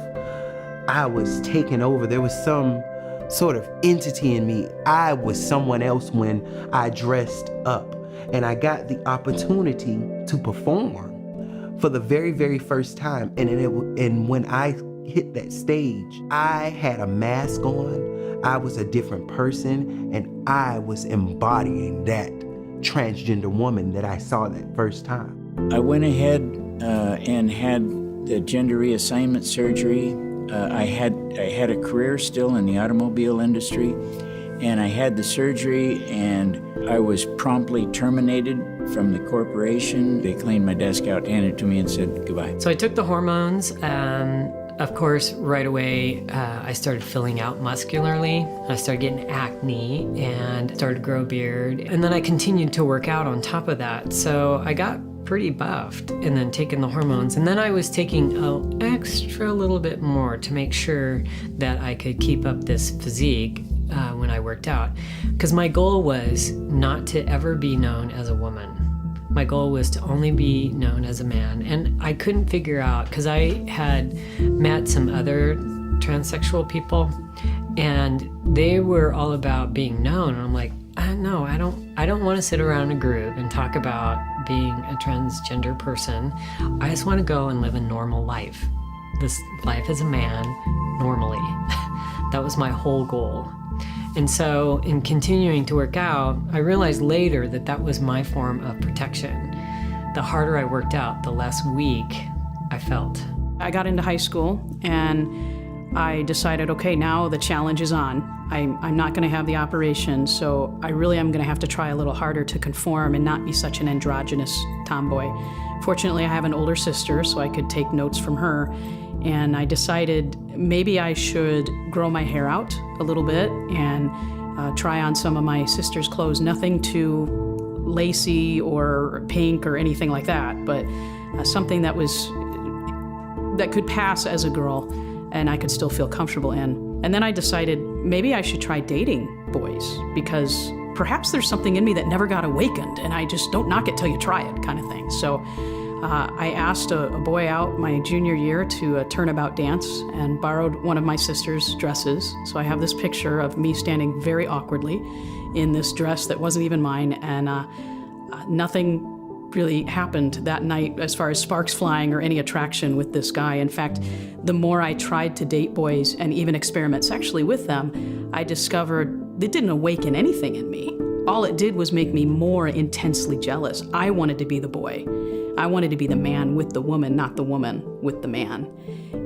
I was taken over. There was some sort of entity in me. I was someone else when I dressed up, and I got the opportunity to perform for the very, very first time. And when I hit that stage, I had a mask on. I was a different person, and I was embodying that transgender woman that I saw that first time. I went ahead and had the gender reassignment surgery. I had a career still in the automobile industry, and I had the surgery, and I was promptly terminated from the corporation. They cleaned my desk out, handed it to me, and said goodbye. So I took the hormones. Of course, right away, I started filling out muscularly. I started getting acne and started to grow a beard. And then I continued to work out on top of that. So I got pretty buffed and then taking the hormones. And then I was taking an extra little bit more to make sure that I could keep up this physique when I worked out. Because my goal was not to ever be known as a woman. My goal was to only be known as a man. And I couldn't figure out, because I had met some other transsexual people, and they were all about being known. And I'm like, no, I don't want to sit around in a group and talk about being a transgender person. I just want to go and live a normal life. This life as a man, normally. That was my whole goal. And so in continuing to work out, I realized later that that was my form of protection. The harder I worked out, the less weak I felt. I got into high school and I decided, okay, now the challenge is on. I'm not going to have the operation, so I really am going to have to try a little harder to conform and not be such an androgynous tomboy. Fortunately, I have an older sister, so I could take notes from her. And I decided maybe I should grow my hair out a little bit and try on some of my sister's clothes. Nothing too lacy or pink or anything like that, but something that could pass as a girl and I could still feel comfortable in. And then I decided maybe I should try dating boys, because perhaps there's something in me that never got awakened, and I just don't knock it till you try it kind of thing. So I asked a boy out my junior year to a turnabout dance and borrowed one of my sister's dresses. So I have this picture of me standing very awkwardly in this dress that wasn't even mine, and nothing really happened that night as far as sparks flying or any attraction with this guy. In fact, the more I tried to date boys and even experiment sexually with them, I discovered it didn't awaken anything in me. All it did was make me more intensely jealous. I wanted to be the boy. I wanted to be the man with the woman, not the woman with the man.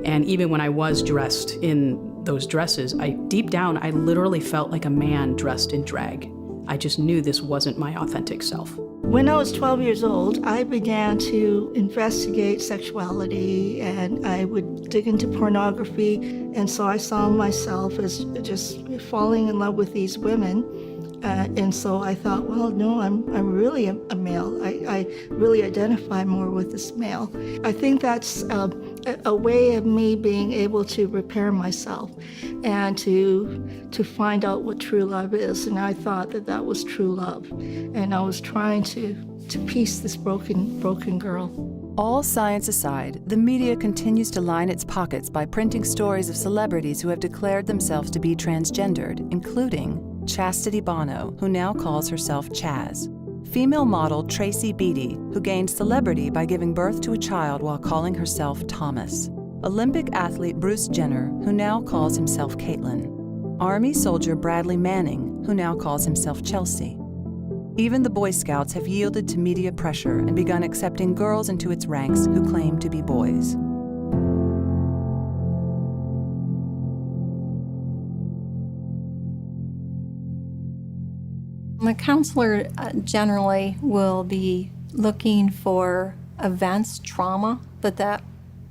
And even when I was dressed in those dresses, deep down, I literally felt like a man dressed in drag. I just knew this wasn't my authentic self. When I was 12 years old, I began to investigate sexuality, and I would dig into pornography, and so I saw myself as just falling in love with these women. And so I thought, well, no, I'm really a male. I really identify more with this male. I think that's a way of me being able to repair myself and to find out what true love is. And I thought that was true love. And I was trying to piece this broken girl. All science aside, the media continues to line its pockets by printing stories of celebrities who have declared themselves to be transgendered, including Chastity Bono, who now calls herself Chaz; female model Tracy Beatty, who gained celebrity by giving birth to a child while calling herself Thomas; Olympic athlete Bruce Jenner, who now calls himself Caitlyn; Army soldier Bradley Manning, who now calls himself Chelsea. Even the Boy Scouts have yielded to media pressure and begun accepting girls into its ranks who claim to be boys. The counselor generally will be looking for events, trauma that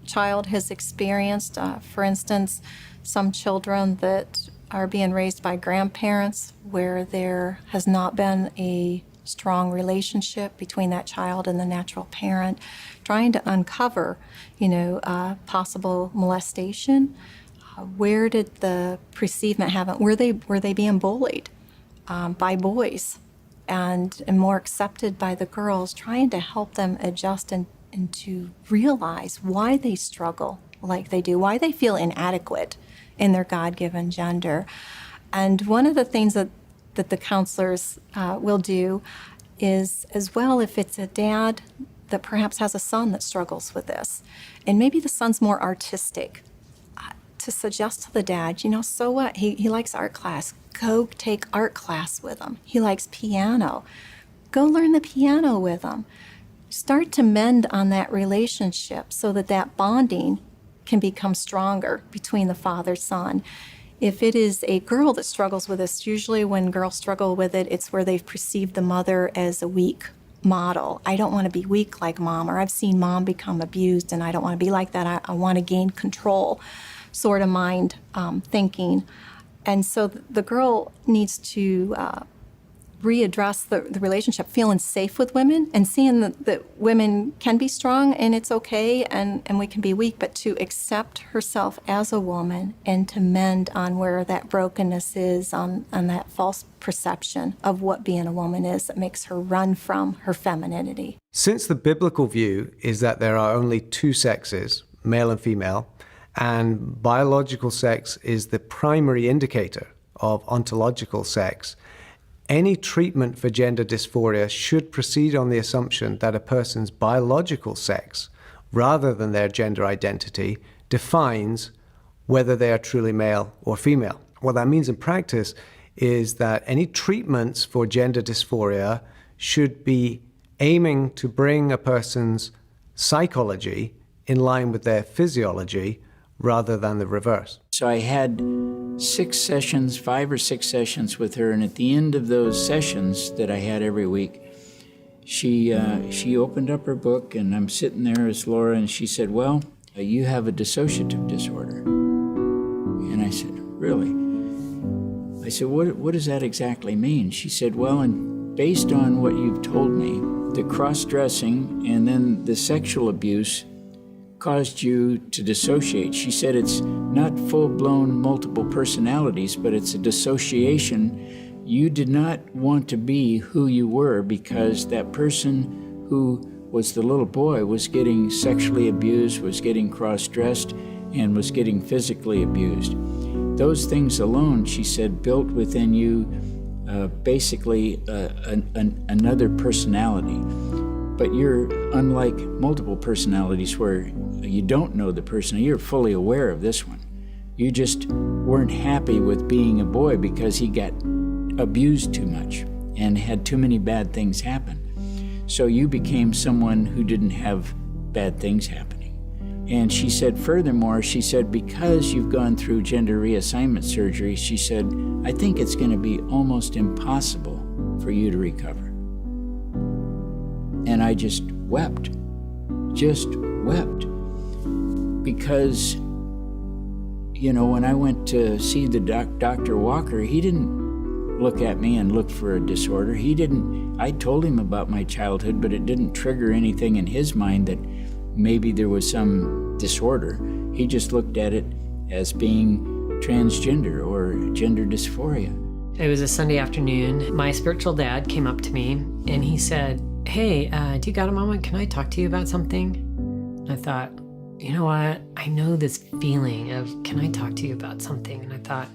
child has experienced. For instance, some children that are being raised by grandparents where there has not been a strong relationship between that child and the natural parent, trying to uncover, possible molestation. Where did the precedement happen? Were they being bullied by boys and more accepted by the girls, trying to help them adjust and to realize why they struggle like they do, why they feel inadequate in their God-given gender. And one of the things that the counselors will do is, as well, if it's a dad that perhaps has a son that struggles with this, and maybe the son's more artistic, to suggest to the dad, so what? He likes art class. Go take art class with him. He likes piano. Go learn the piano with him. Start to mend on that relationship so that bonding can become stronger between the father-son. If it is a girl that struggles with this, usually when girls struggle with it, it's where they've perceived the mother as a weak model. I don't want to be weak like mom, or I've seen mom become abused and I don't want to be like that. I want to gain control sort of mind thinking. And so the girl needs to readdress the relationship, feeling safe with women and seeing that women can be strong and it's okay and we can be weak, but to accept herself as a woman and to mend on where that brokenness is, on that false perception of what being a woman is that makes her run from her femininity. Since the biblical view is that there are only two sexes, male and female, and biological sex is the primary indicator of ontological sex, any treatment for gender dysphoria should proceed on the assumption that a person's biological sex, rather than their gender identity, defines whether they are truly male or female. What that means in practice is that any treatments for gender dysphoria should be aiming to bring a person's psychology in line with their physiology, rather than the reverse. So I had 5 or 6 sessions with her, and at the end of those sessions that I had every week, she opened up her book, and I'm sitting there as Laura, and she said, well, you have a dissociative disorder. And I said, really? I said, what does that exactly mean? She said, well, and based on what you've told me, the cross-dressing and then the sexual abuse caused you to dissociate. She said it's not full-blown multiple personalities, but it's a dissociation. You did not want to be who you were because that person who was the little boy was getting sexually abused, was getting cross-dressed, and was getting physically abused. Those things alone, she said, built within you basically another personality. But you're unlike multiple personalities where you don't know the person. You're fully aware of this one. You just weren't happy with being a boy because he got abused too much and had too many bad things happen. So you became someone who didn't have bad things happening. And she said, furthermore, she said, because you've gone through gender reassignment surgery, she said, I think it's going to be almost impossible for you to recover. And I just wept, because, you know, when I went to see the Dr. Walker, he didn't look at me and look for a disorder. I told him about my childhood, but it didn't trigger anything in his mind that maybe there was some disorder. He just looked at it as being transgender or gender dysphoria. It was a Sunday afternoon. My spiritual dad came up to me and he said, hey, do you got a moment? Can I talk to you about something? And I thought, you know what? I know this feeling of, can I talk to you about something? And I thought,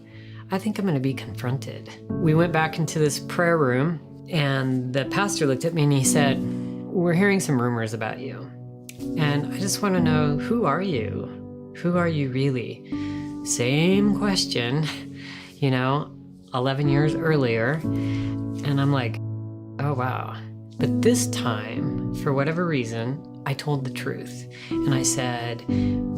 I think I'm going to be confronted. We went back into this prayer room and the pastor looked at me and he said, we're hearing some rumors about you. And I just want to know, who are you? Who are you really? Same question, 11 years earlier. And I'm like, oh, wow. But this time, for whatever reason, I told the truth. And I said,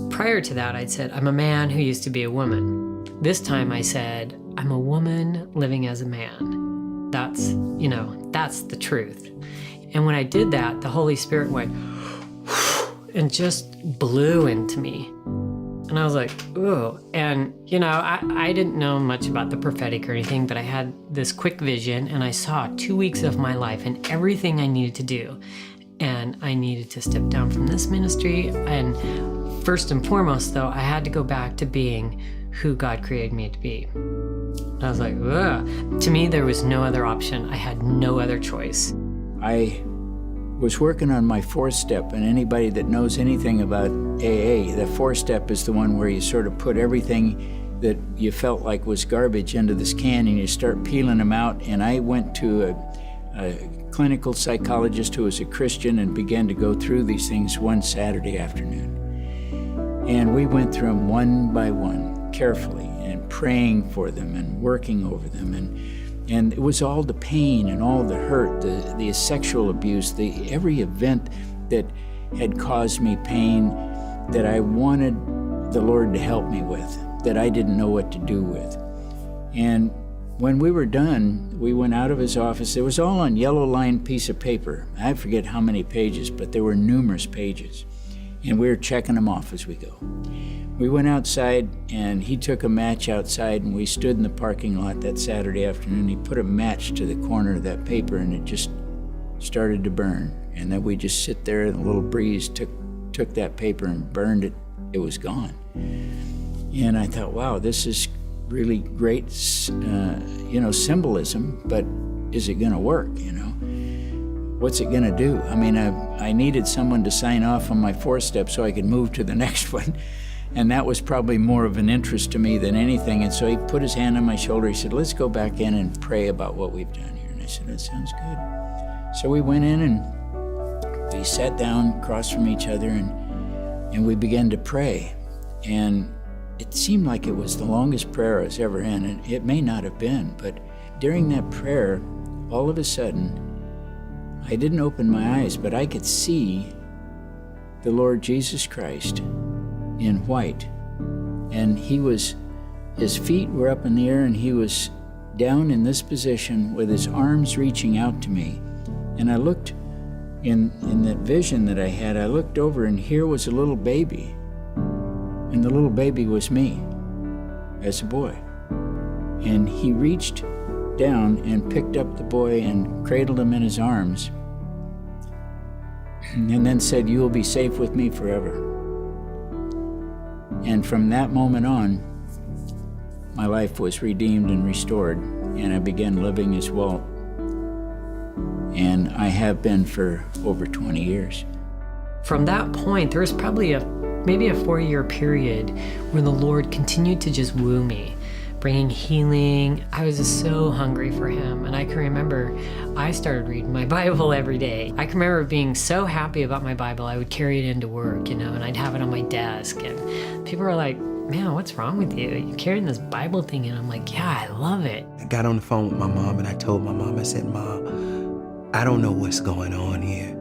prior to that, I'd said, I'm a man who used to be a woman. This time I said, I'm a woman living as a man. That's the truth. And when I did that, the Holy Spirit went and just blew into me. And I was like, ooh. And, I didn't know much about the prophetic or anything, but I had this quick vision and I saw 2 weeks of my life and everything I needed to do. And I needed to step down from this ministry. And first and foremost, though, I had to go back to being who God created me to be. And I was like, ugh. To me, there was no other option. I had no other choice. I was working on my fourth step, and anybody that knows anything about AA, the fourth step is the one where you sort of put everything that you felt like was garbage into this can and you start peeling them out. And I went to a clinical psychologist who was a Christian and began to go through these things one Saturday afternoon. And we went through them one by one, carefully, and praying for them and working over them. And it was all the pain and all the hurt, the sexual abuse, every event that had caused me pain that I wanted the Lord to help me with, that I didn't know what to do with. And when we were done, we went out of his office. It was all on yellow-lined piece of paper. I forget how many pages, but there were numerous pages. And we were checking them off as we go. We went outside, and he took a match outside, and we stood in the parking lot that Saturday afternoon. He put a match to the corner of that paper, and it just started to burn. And then we just sit there, and a little breeze took that paper and burned it. It was gone. And I thought, wow, this is really great, symbolism, but is it going to work, What's it going to do? I mean, I needed someone to sign off on my fourth step so I could move to the next one. And that was probably more of an interest to me than anything. And so he put his hand on my shoulder. He said, let's go back in and pray about what we've done here. And I said, that sounds good. So we went in and we sat down across from each other and we began to pray. And it seemed like it was the longest prayer I was ever in. And it may not have been, but during that prayer, all of a sudden, I didn't open my eyes, but I could see the Lord Jesus Christ in white. And his feet were up in the air and he was down in this position with his arms reaching out to me. And I looked in that vision that I had, I looked over and here was a little baby. And the little baby was me as a boy. And he reached down and picked up the boy and cradled him in his arms. And then said, you will be safe with me forever. And from that moment on, my life was redeemed and restored, and I began living as Walt. And I have been for over 20 years. From that point, there was probably maybe a 4-year period where the Lord continued to just woo me, bringing healing. I was just so hungry for him. And I can remember I started reading my Bible every day. I can remember being so happy about my Bible, I would carry it into work, and I'd have it on my desk. And people were like, man, what's wrong with you? You're carrying this Bible thing. And I'm like, yeah, I love it. I got on the phone with my mom and I told my mom, I said, Mom, I don't know what's going on here.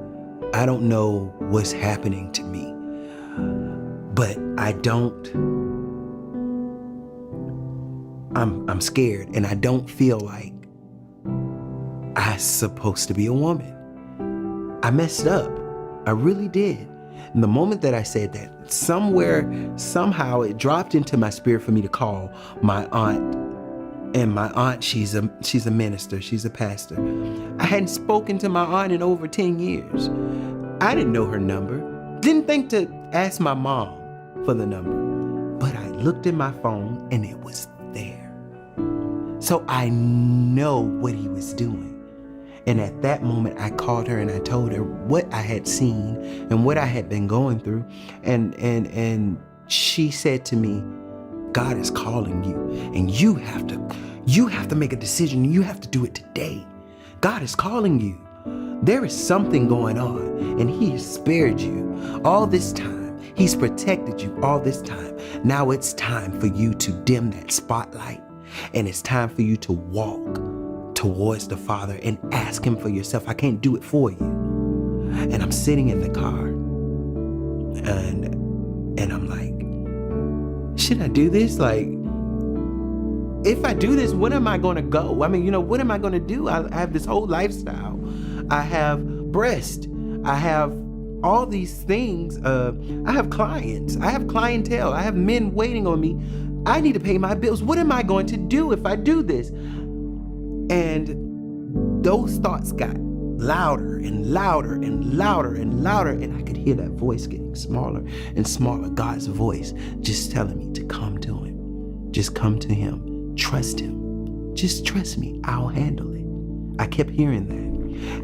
I don't know what's happening to me. But I'm scared, and I don't feel like I'm supposed to be a woman. I messed up. I really did. And the moment that I said that, somehow it dropped into my spirit for me to call my aunt. And my aunt, she's a minister, she's a pastor. I hadn't spoken to my aunt in over 10 years. I didn't know her number. Didn't think to ask my mom for the number. But I looked at my phone and it was there. So I know what he was doing. And at that moment, I called her and I told her what I had seen and what I had been going through. And she said to me, God is calling you, and you have to make a decision. You have to do it today. God is calling you. There is something going on, and he has spared you all this time. He's protected you all this time. Now it's time for you to dim that spotlight, and it's time for you to walk towards the Father and ask him for yourself. I can't do it for you. And I'm sitting in the car, and I'm like, should I do this? Like, if I do this, when am I going to go? I mean, what am I going to do? I have this whole lifestyle. I have breast. I have all these things. I have clients. I have clientele. I have men waiting on me. I need to pay my bills. What am I going to do if I do this? And those thoughts got louder and louder and louder and louder, and I could hear that voice getting smaller and smaller. God's voice just telling me to come to him. Just come to him. Trust him. Just trust me. I'll handle it. I kept hearing that.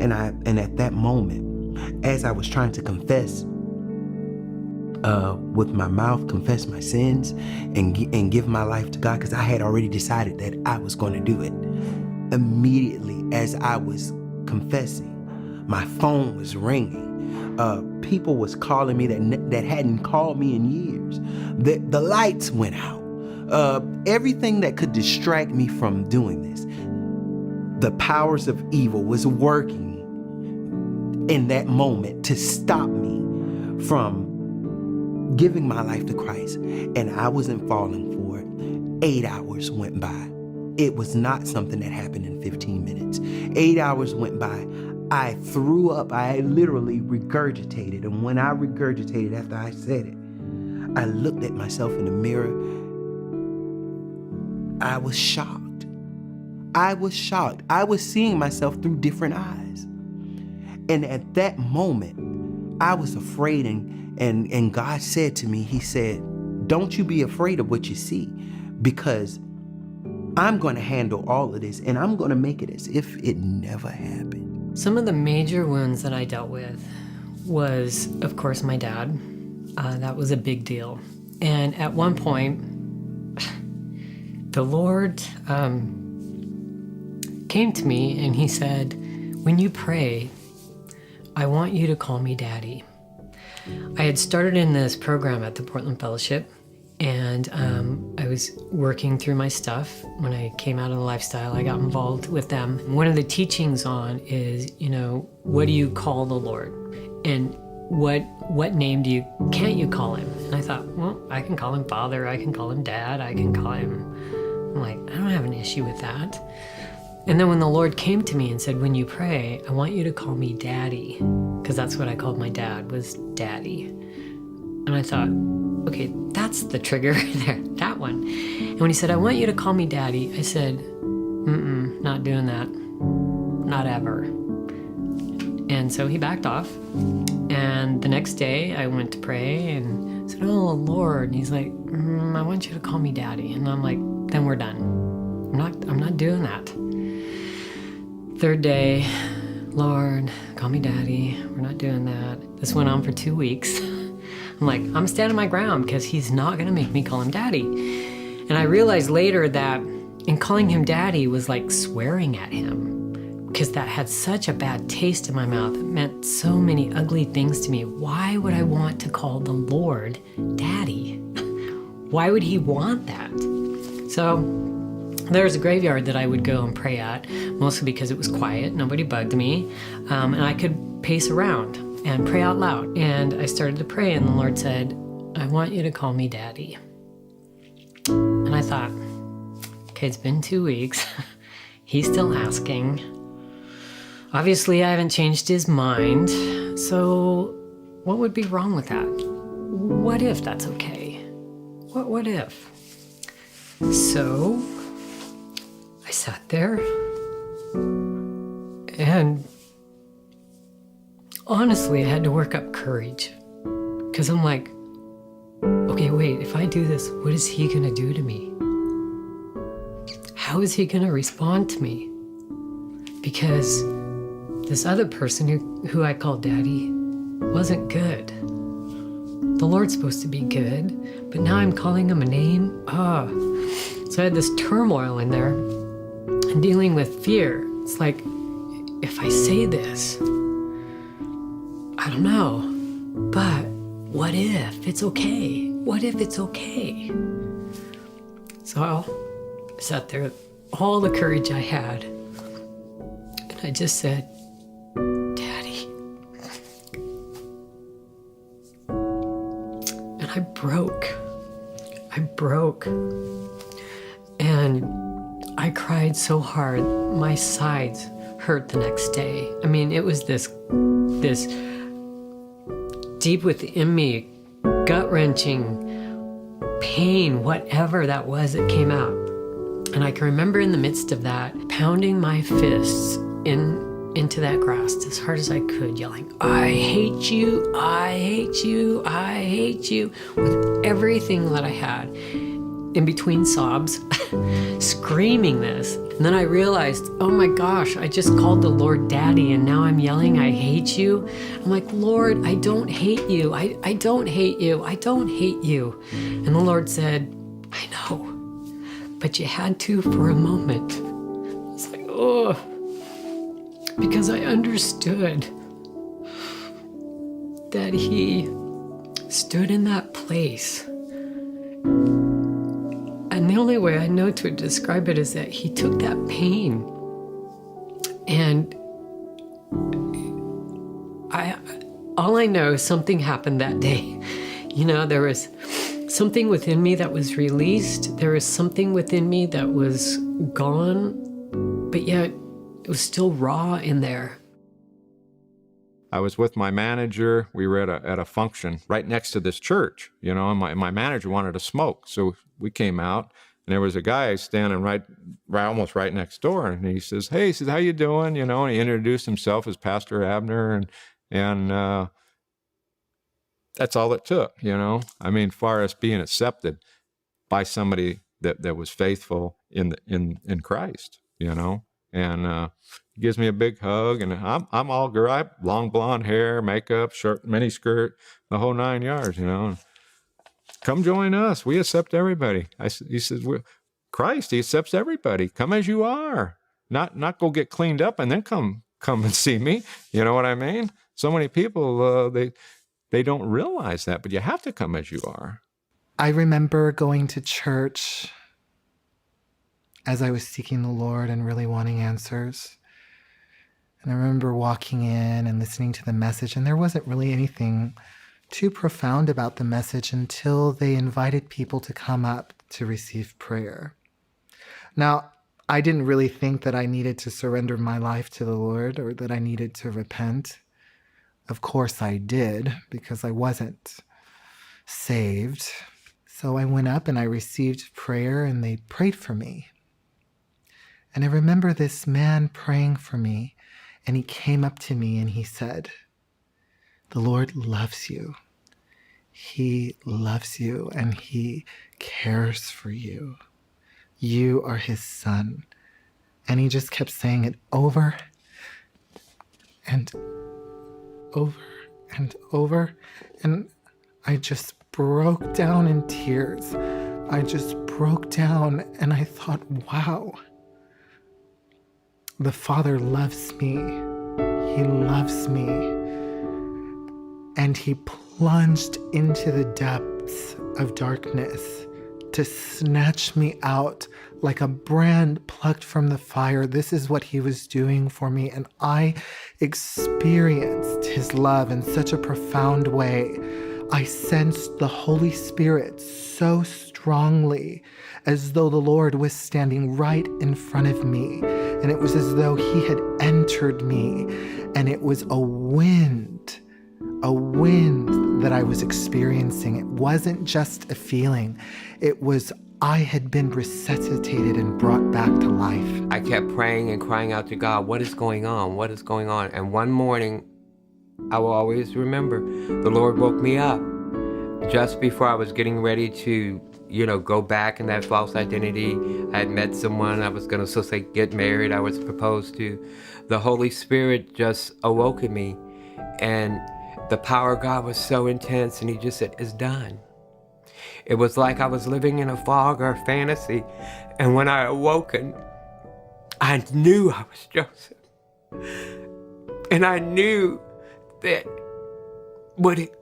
And at that moment, as I was trying to confess with my mouth, confess my sins and give my life to God, because I had already decided that I was going to do it. Immediately as I was confessing, my phone was ringing. People was calling me that hadn't called me in years. The lights went out. Everything that could distract me from doing this. The powers of evil was working in that moment to stop me from giving my life to Christ. And I wasn't falling for it. 8 hours went by. It was not something that happened in 15 minutes. 8 hours went by. I threw up. I literally regurgitated. And when I regurgitated after I said it, I looked at myself in the mirror. I was shocked. I was shocked. I was seeing myself through different eyes. And at that moment, I was afraid, and God said to me, he said, don't you be afraid of what you see, because I'm going to handle all of this, and I'm going to make it as if it never happened. Some of the major wounds that I dealt with was, of course, my dad. That was a big deal. And at one point, the Lord came to me and he said, when you pray, I want you to call me Daddy. I had started in this program at the Portland Fellowship, and I was working through my stuff. When I came out of the lifestyle, I got involved with them. One of the teachings on is, what do you call the Lord? And what name can't you call him? And I thought, well, I can call him Father, I can call him Dad, I can call him, I'm like, I don't have an issue with that. And then when the Lord came to me and said, when you pray, I want you to call me Daddy, because that's what I called my dad, was Daddy. And I thought, okay, that's the trigger there, that one. And when he said, I want you to call me Daddy, I said, not doing that, not ever. And so he backed off. And the next day I went to pray, and I said, oh, Lord. And he's like, I want you to call me Daddy. And I'm like, then we're done. I'm not doing that. Third day, Lord, call me Daddy. We're not doing that. This went on for 2 weeks. I'm like, I'm standing my ground because he's not going to make me call him Daddy. And I realized later that in calling him Daddy was like swearing at him, because that had such a bad taste in my mouth. It meant so many ugly things to me. Why would I want to call the Lord Daddy? Why would he want that? So there was a graveyard that I would go and pray at, mostly because it was quiet, nobody bugged me, and I could pace around and pray out loud. And I started to pray, and the Lord said, I want you to call me Daddy. And I thought, okay, it's been 2 weeks. He's still asking. Obviously, I haven't changed his mind. So what would be wrong with that? What if that's okay? What if? So I sat there and honestly, I had to work up courage, because I'm like, okay, wait, if I do this, what is he gonna do to me? How is he gonna respond to me? Because this other person who I called Daddy wasn't good. The Lord's supposed to be good, but now I'm calling him a name. So I had this turmoil in there and dealing with fear. It's like, if I say this, I don't know, but what if it's okay? What if it's okay? So I sat there with all the courage I had, and I just said, Daddy. And I broke. And I cried so hard, my sides hurt the next day. I mean, it was this deep within me, gut-wrenching pain, whatever that was that came out. And I can remember in the midst of that, pounding my fists into that grass as hard as I could, yelling, I hate you, I hate you, I hate you, with everything that I had. In between sobs, screaming this. And then I realized, oh my gosh, I just called the Lord Daddy, and now I'm yelling, I hate you. I'm like, Lord, I don't hate you. I don't hate you. I don't hate you. And the Lord said, I know, but you had to for a moment. It's like, oh, because I understood that he stood in that place. And the only way I know to describe it is that he took that pain, and all I know is something happened that day. You know, there was something within me that was released. There was something within me that was gone, but yet it was still raw in there. I was with my manager. We were at a function right next to this church, you know, and my manager wanted to smoke. So we came out, and there was a guy standing right almost right next door. And he says, hey, he says, how you doing? You know, and he introduced himself as Pastor Abner, and that's all it took, you know. I mean, as far as being accepted by somebody that was faithful in Christ, you know. And he gives me a big hug, and I'm all girl. I have long blonde hair, makeup, short mini skirt, the whole 9 yards, you know. And come join us. We accept everybody. He says, Christ, he accepts everybody. Come as you are. Not go get cleaned up and then come and see me. You know what I mean? So many people they don't realize that, but you have to come as you are. I remember going to church as I was seeking the Lord and really wanting answers. And I remember walking in and listening to the message, and there wasn't really anything too profound about the message until they invited people to come up to receive prayer. Now, I didn't really think that I needed to surrender my life to the Lord or that I needed to repent. Of course I did, because I wasn't saved. So I went up and I received prayer, and they prayed for me. And I remember this man praying for me, and he came up to me and he said, the Lord loves you, He loves you and he cares for you. You are his son. And he just kept saying it over and over and over. And I just broke down in tears. I just broke down and I thought, wow, the Father loves me. He loves me. And he plunged into the depths of darkness to snatch me out like a brand plucked from the fire. This is what he was doing for me. And I experienced his love in such a profound way. I sensed the Holy Spirit so strongly, as though the Lord was standing right in front of me. And it was as though he had entered me. And it was a wind that I was experiencing. It wasn't just a feeling. It was I had been resuscitated and brought back to life. I kept praying and crying out to God, what is going on? What is going on? And one morning, I will always remember, the Lord woke me up just before I was getting ready to, go back in that false identity. I had met someone, I was going to get married, I was proposed to. The Holy Spirit just awoke in me, and the power of God was so intense, and he just said, it's done. It was like I was living in a fog or a fantasy, and when I awoken, I knew I was Joseph. And I knew that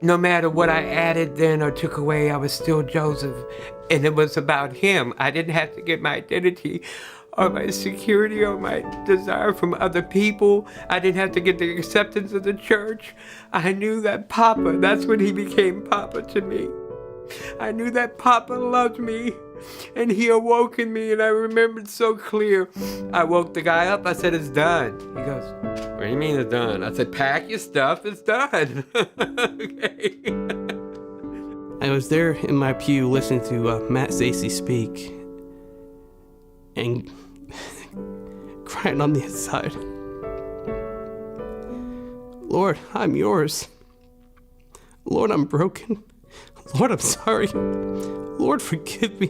no matter what I added then or took away, I was still Joseph, and it was about him. I didn't have to get my identity or my security or my desire from other people. I didn't have to get the acceptance of the church. I knew that Papa, that's when he became Papa to me. I knew that Papa loved me, and he awoke in me, and I remembered so clear. I woke the guy up, I said, it's done. He goes, what do you mean it's done? I said, pack your stuff, it's done. Okay. I was there in my pew listening to Matt Stacey speak and crying on the inside. Lord, I'm yours. Lord, I'm broken. Lord, I'm sorry. Lord, forgive me.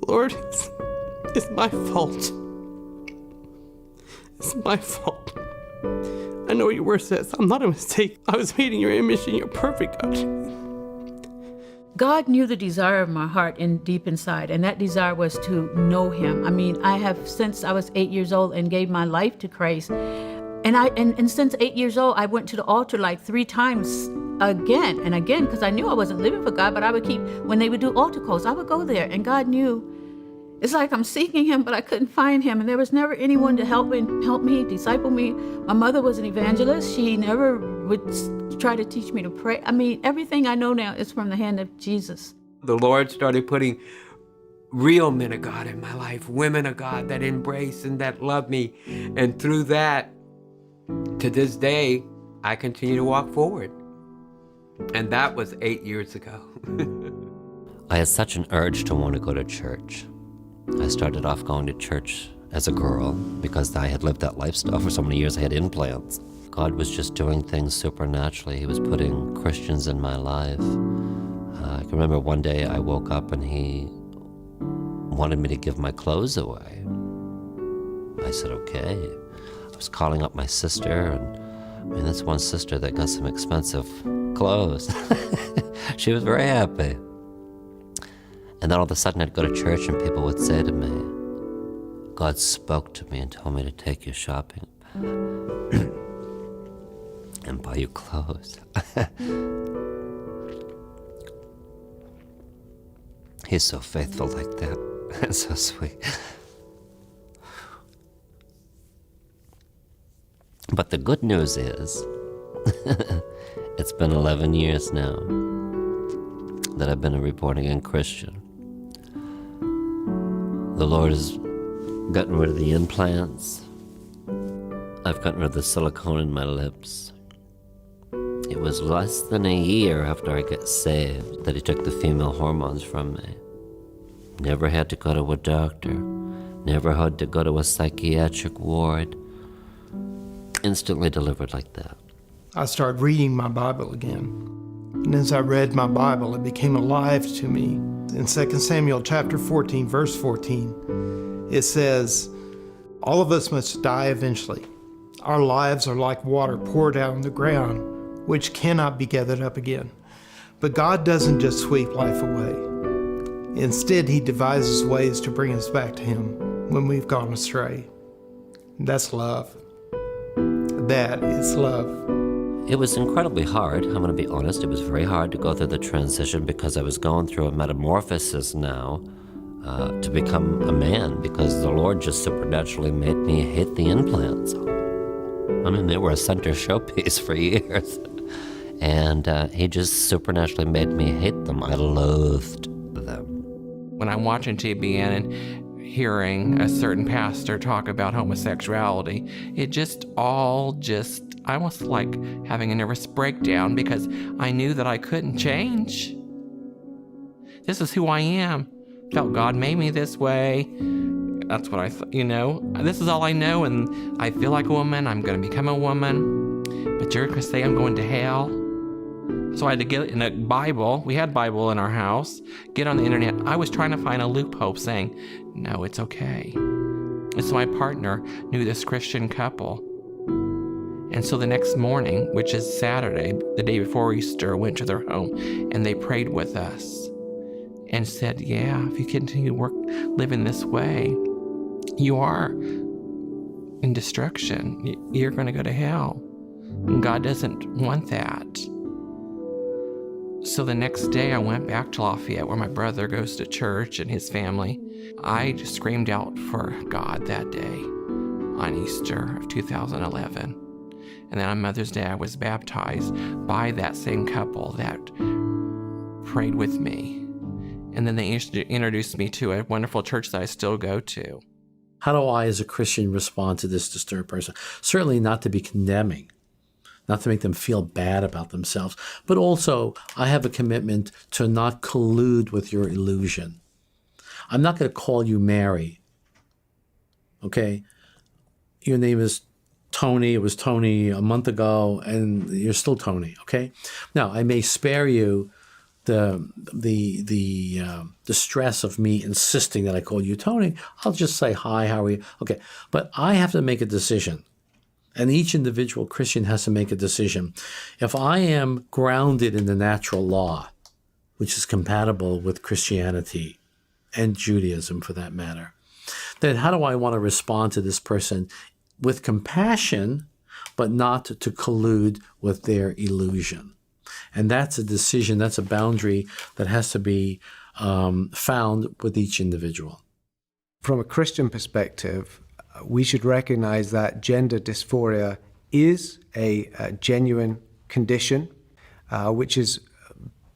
Lord, it's my fault. It's my fault. I know your word says I'm not a mistake. I was made in your image and you're perfect, God. God knew the desire of my heart deep inside, and that desire was to know him. I mean, I have since I was 8 years old and gave my life to Christ. And since 8 years old, I went to the altar like 3 times again and again, because I knew I wasn't living for God, but I would when they would do altar calls, I would go there, and God knew. It's like I'm seeking him, but I couldn't find him, and there was never anyone to help me, disciple me. My mother was an evangelist. She never would try to teach me to pray. I mean, everything I know now is from the hand of Jesus. The Lord started putting real men of God in my life, women of God that embrace and that love me, and through that, to this day, I continue to walk forward. And that was 8 years ago. I had such an urge to want to go to church. I started off going to church as a girl because I had lived that lifestyle for so many years. I had implants. God was just doing things supernaturally. He was putting Christians in my life. I can remember one day I woke up and he wanted me to give my clothes away. I said, okay. I was calling up my sister, and that's one sister that got some expensive clothes. She was very happy. And then all of a sudden I'd go to church and people would say to me, God spoke to me and told me to take you shopping and buy you clothes. He's so faithful like that. And so sweet. But the good news is, it's been 11 years now that I've been a reborn-again Christian. The Lord has gotten rid of the implants. I've gotten rid of the silicone in my lips. It was less than a year after I got saved that he took the female hormones from me. Never had to go to a doctor. Never had to go to a psychiatric ward. Instantly delivered like that. I started reading my Bible again. And as I read my Bible, it became alive to me. In 2 Samuel chapter 14, verse 14, it says, all of us must die eventually. Our lives are like water poured out on the ground, which cannot be gathered up again. But God doesn't just sweep life away. Instead, he devises ways to bring us back to him when we've gone astray. That's love. That is love. It was incredibly hard. I'm going to be honest. It was very hard to go through the transition because I was going through a metamorphosis now to become a man, because the Lord just supernaturally made me hate the implants. I mean, they were a center showpiece for years. And he just supernaturally made me hate them. I loathed them. When I'm watching TBN and hearing a certain pastor talk about homosexuality, it just I was like having a nervous breakdown because I knew that I couldn't change. This is who I am. Felt God made me this way. That's what I thought, this is all I know, and I feel like a woman. I'm going to become a woman. But you're going to say I'm going to hell? So I had to get in a Bible. We had Bible in our house. Get on the internet. I was trying to find a loophole saying, no, it's okay. And so my partner knew this Christian couple. And so the next morning, which is Saturday, the day before Easter, I went to their home and they prayed with us and said, yeah, if you continue to living this way, you are in destruction. You're going to go to hell. And God doesn't want that. So the next day I went back to Lafayette, where my brother goes to church and his family. I just screamed out for God that day on Easter of 2011. And then on Mother's Day, I was baptized by that same couple that prayed with me. And then they introduced me to a wonderful church that I still go to. How do I, as a Christian, respond to this disturbed person? Certainly not to be condemning, not to make them feel bad about themselves, but also I have a commitment to not collude with your illusion. I'm not going to call you Mary, okay? Your name is Tony. It was Tony a month ago, and you're still Tony, okay? Now, I may spare you the stress of me insisting that I call you Tony. I'll just say, hi, how are you? Okay, but I have to make a decision. And each individual Christian has to make a decision. If I am grounded in the natural law, which is compatible with Christianity and Judaism for that matter, then how do I want to respond to this person with compassion, but not to collude with their illusion? And that's a decision, that's a boundary that has to be found with each individual. From a Christian perspective, we should recognize that gender dysphoria is a genuine condition, which is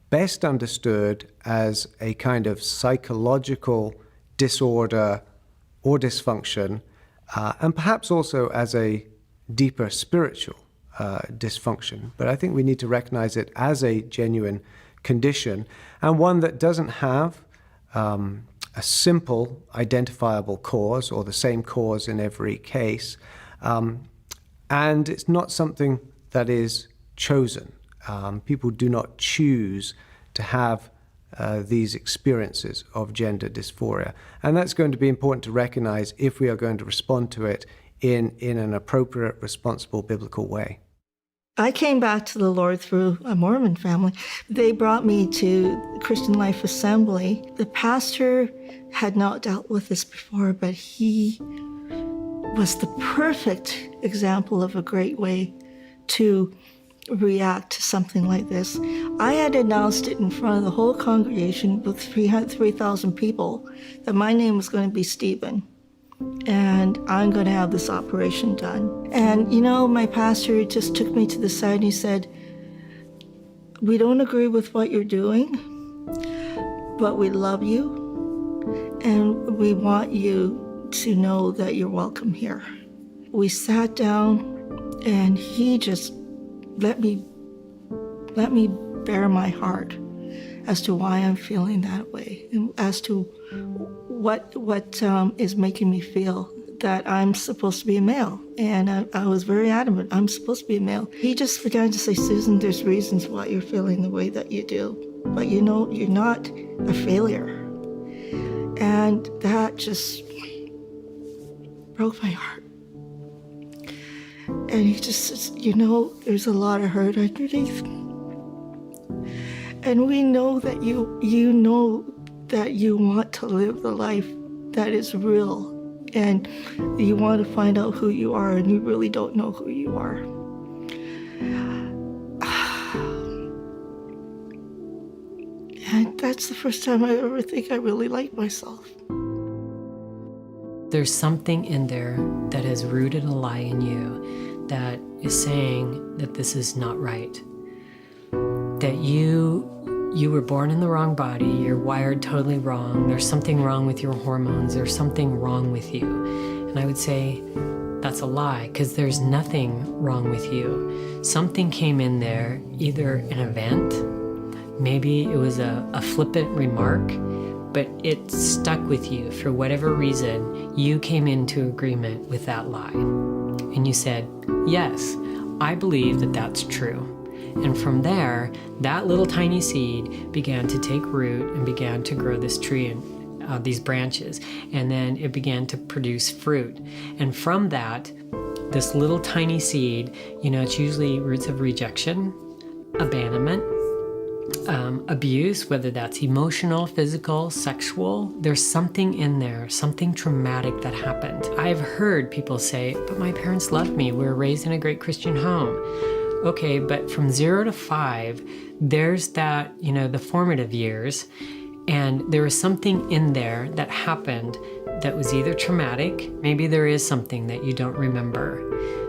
best understood as a kind of psychological disorder or dysfunction, and perhaps also as a deeper spiritual dysfunction. But I think we need to recognize it as a genuine condition, and one that doesn't have a simple identifiable cause or the same cause in every case. And it's not something that is chosen. People do not choose to have these experiences of gender dysphoria. And that's going to be important to recognize if we are going to respond to it in an appropriate, responsible, biblical way. I came back to the Lord through a Mormon family. They brought me to Christian Life Assembly. The pastor had not dealt with this before, but he was the perfect example of a great way to react to something like this. I had announced it in front of the whole congregation with 3,000 people that my name was going to be Stephen, and I'm going to have this operation done. And my pastor just took me to the side and he said, we don't agree with what you're doing, but we love you and we want you to know that you're welcome here. We sat down and he just let me bare my heart as to why I'm feeling that way, and as to what is making me feel that I'm supposed to be a male. And I was very adamant, I'm supposed to be a male. He just began to say, Susan, there's reasons why you're feeling the way that you do. But you know, you're not a failure. And that just broke my heart. And he just says, you know, there's a lot of hurt underneath. And we know that you know that you want to live the life that is real. And you want to find out who you are, and you really don't know who you are. And that's the first time I ever think I really liked myself. There's something in there that has rooted a lie in you that is saying that this is not right. That you were born in the wrong body, you're wired totally wrong, there's something wrong with your hormones, there's something wrong with you. And I would say that's a lie, because there's nothing wrong with you. Something came in there, either an event, maybe it was a flippant remark, but it stuck with you for whatever reason. You came into agreement with that lie. And you said, yes, I believe that that's true. And from there, that little tiny seed began to take root and began to grow this tree and these branches. And then it began to produce fruit. And from that, this little tiny seed, you know, it's usually roots of rejection, abandonment, abuse, whether that's emotional, physical, sexual. There's something in there, something traumatic that happened. I've heard people say, but my parents loved me. We were raised in a great Christian home. Okay, but from 0 to 5, there's that, you know, the formative years, and there was something in there that happened that was either traumatic, maybe there is something that you don't remember,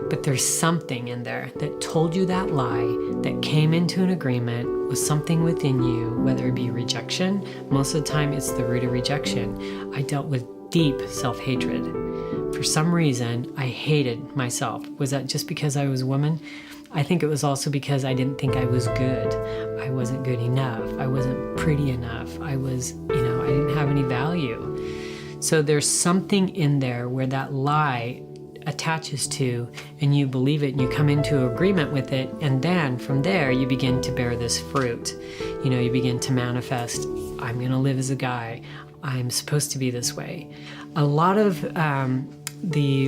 but there's something in there that told you that lie, that came into an agreement with something within you, whether it be rejection. Most of the time it's the root of rejection. I dealt with deep self-hatred. For some reason, I hated myself. Was that just because I was a woman? I think it was also because I didn't think I was good. I wasn't good enough. I wasn't pretty enough. I was, you know, I didn't have any value. So there's something in there where that lie attaches to, and you believe it and you come into agreement with it, and then from there you begin to bear this fruit. You know, you begin to manifest, I'm going to live as a guy. I'm supposed to be this way. A lot of the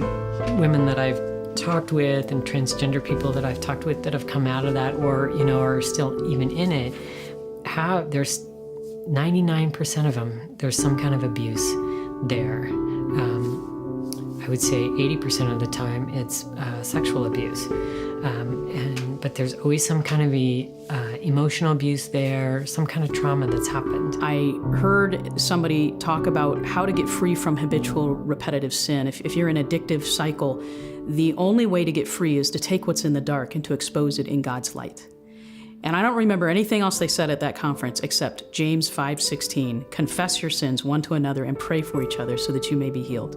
women that I've talked with and transgender people that I've talked with that have come out of that, or, you know, are still even in it, there's 99% of them, there's some kind of abuse there. I would say 80% of the time it's sexual abuse. But there's always some kind of emotional abuse there, some kind of trauma that's happened. I heard somebody talk about how to get free from habitual repetitive sin. If you're in an addictive cycle, the only way to get free is to take what's in the dark and to expose it in God's light. And I don't remember anything else they said at that conference except James 5:16, confess your sins one to another and pray for each other so that you may be healed.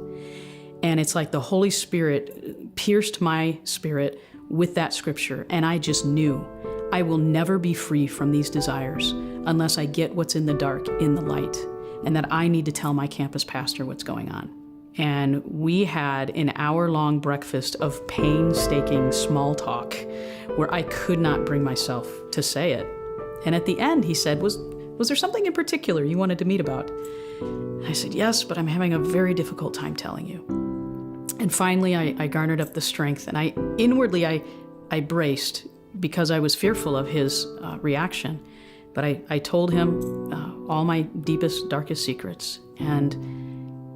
And it's like the Holy Spirit pierced my spirit with that scripture, and I just knew I will never be free from these desires unless I get what's in the dark in the light, and that I need to tell my campus pastor what's going on. And we had an hour-long breakfast of painstaking small talk where I could not bring myself to say it. And at the end, he said, was there something in particular you wanted to meet about? I said, yes, but I'm having a very difficult time telling you. And finally, I garnered up the strength, and inwardly I braced because I was fearful of his reaction. But I told him all my deepest, darkest secrets. And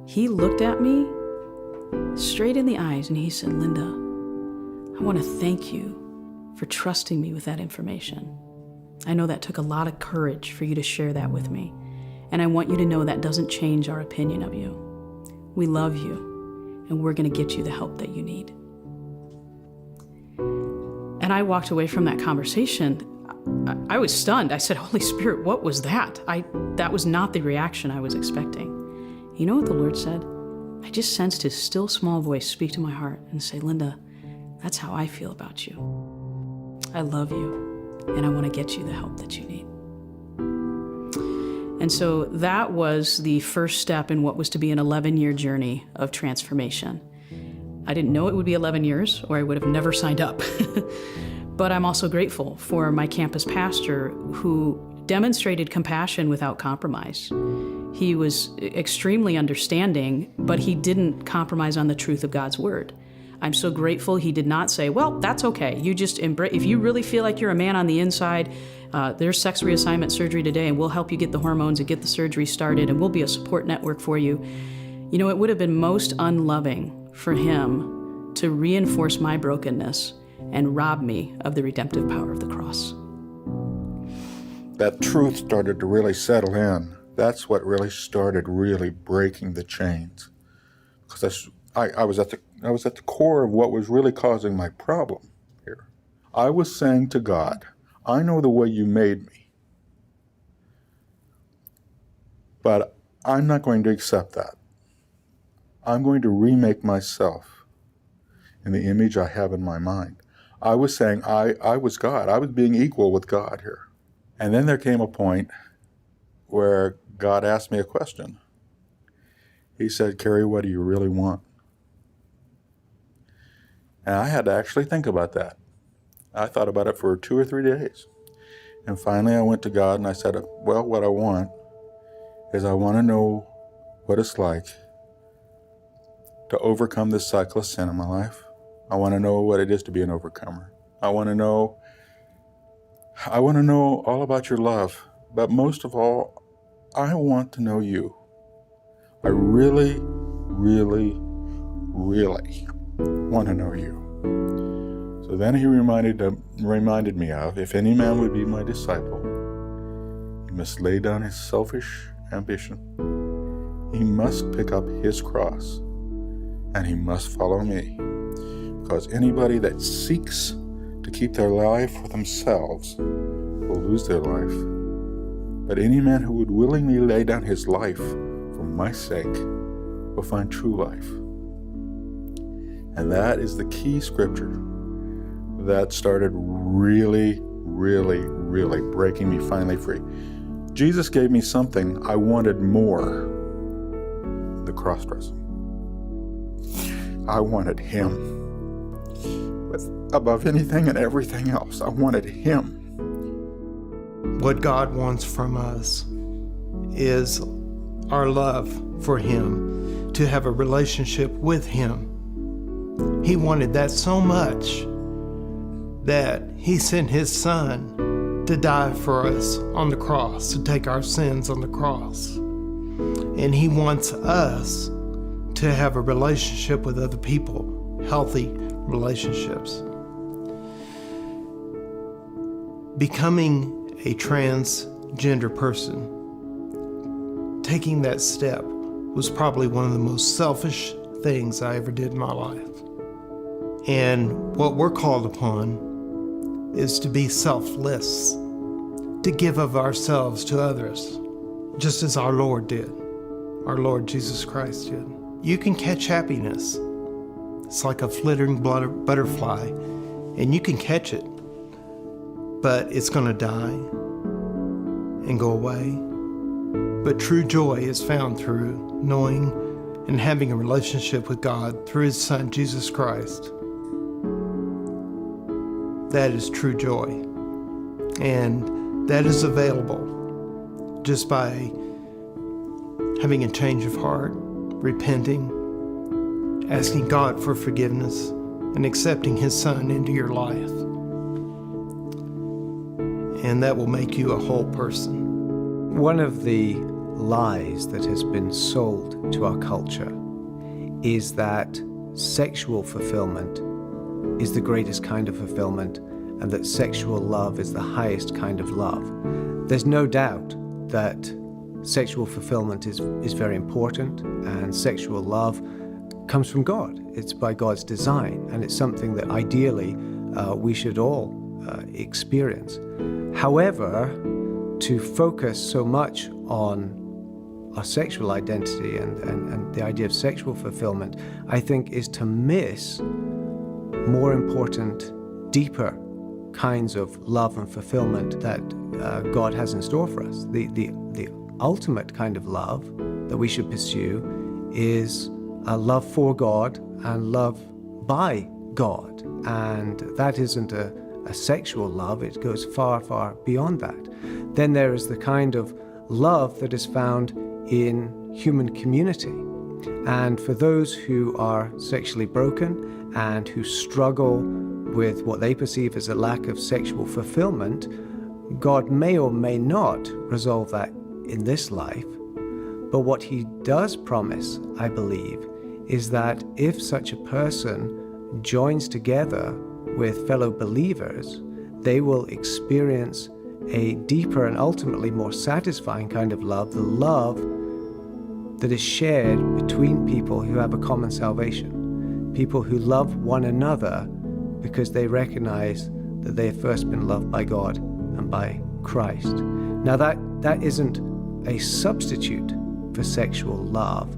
he looked at me straight in the eyes and he said, Linda, I want to thank you for trusting me with that information. I know that took a lot of courage for you to share that with me. And I want you to know that doesn't change our opinion of you. We love you, and we're going to get you the help that you need. And I walked away from that conversation. I was stunned. I said, Holy Spirit, what was that? That was not the reaction I was expecting. You know what the Lord said? I just sensed his still small voice speak to my heart and say, Linda, that's how I feel about you. I love you, and I want to get you the help that you need. And so that was the first step in what was to be an 11-year journey of transformation. I didn't know it would be 11 years, or I would have never signed up. But I'm also grateful for my campus pastor who demonstrated compassion without compromise. He was extremely understanding, but he didn't compromise on the truth of God's word. I'm so grateful he did not say, well, that's okay. You just embrace, if you really feel like you're a man on the inside, there's sex reassignment surgery today, and we'll help you get the hormones and get the surgery started, and we'll be a support network for you. You know, it would have been most unloving for him to reinforce my brokenness and rob me of the redemptive power of the cross. That truth started to really settle in. That's what really started really breaking the chains. Because I was at the core of what was really causing my problem here. I was saying to God, I know the way you made me, but I'm not going to accept that. I'm going to remake myself in the image I have in my mind. I was saying I was God. I was being equal with God here. And then there came a point where God asked me a question. He said, Kerry, what do you really want? And I had to actually think about that. I thought about it for 2 or 3 days. And finally I went to God and I said, well, what I want is I want to know what it's like to overcome this cycle of sin in my life. I want to know what it is to be an overcomer. I want to know all about your love, but most of all, I want to know you. I really, really, really want to know you. So then he reminded me of, if any man would be my disciple, he must lay down his selfish ambition. He must pick up his cross, and he must follow me. Because anybody that seeks to keep their life for themselves will lose their life. But any man who would willingly lay down his life for my sake will find true life. And that is the key scripture that started really, really, really breaking me finally free. Jesus gave me something I wanted more, the cross-dressing. I wanted him. Above anything and everything else, I wanted him. What God wants from us is our love for him, to have a relationship with him. He wanted that so much that he sent his son to die for us on the cross, to take our sins on the cross. And he wants us to have a relationship with other people, healthy relationships. Becoming a transgender person, taking that step, was probably one of the most selfish things I ever did in my life. And what we're called upon is to be selfless, to give of ourselves to others, just as our Lord did, our Lord Jesus Christ did. You can catch happiness. It's like a flittering butterfly, and you can catch it, but it's going to die and go away. But true joy is found through knowing and having a relationship with God through his Son, Jesus Christ. That is true joy. And that is available just by having a change of heart, repenting, asking God for forgiveness, and accepting his Son into your life. And that will make you a whole person. One of the lies that has been sold to our culture is that sexual fulfillment is the greatest kind of fulfillment, and that sexual love is the highest kind of love. There's no doubt that sexual fulfillment is very important, and sexual love comes from God. It's by God's design, and it's something that ideally we should all experience. However, to focus so much on our sexual identity and the idea of sexual fulfillment, I think, is to miss more important, deeper kinds of love and fulfillment that God has in store for us. The ultimate kind of love that we should pursue is a love for God and love by God. And that isn't a sexual love, it goes far, far beyond that. Then there is the kind of love that is found in human community. And for those who are sexually broken and who struggle with what they perceive as a lack of sexual fulfillment, God may or may not resolve that in this life. But what he does promise, I believe, is that if such a person joins together with fellow believers, they will experience a deeper and ultimately more satisfying kind of love, the love that is shared between people who have a common salvation, people who love one another because they recognize that they have first been loved by God and by Christ. Now that isn't a substitute for sexual love,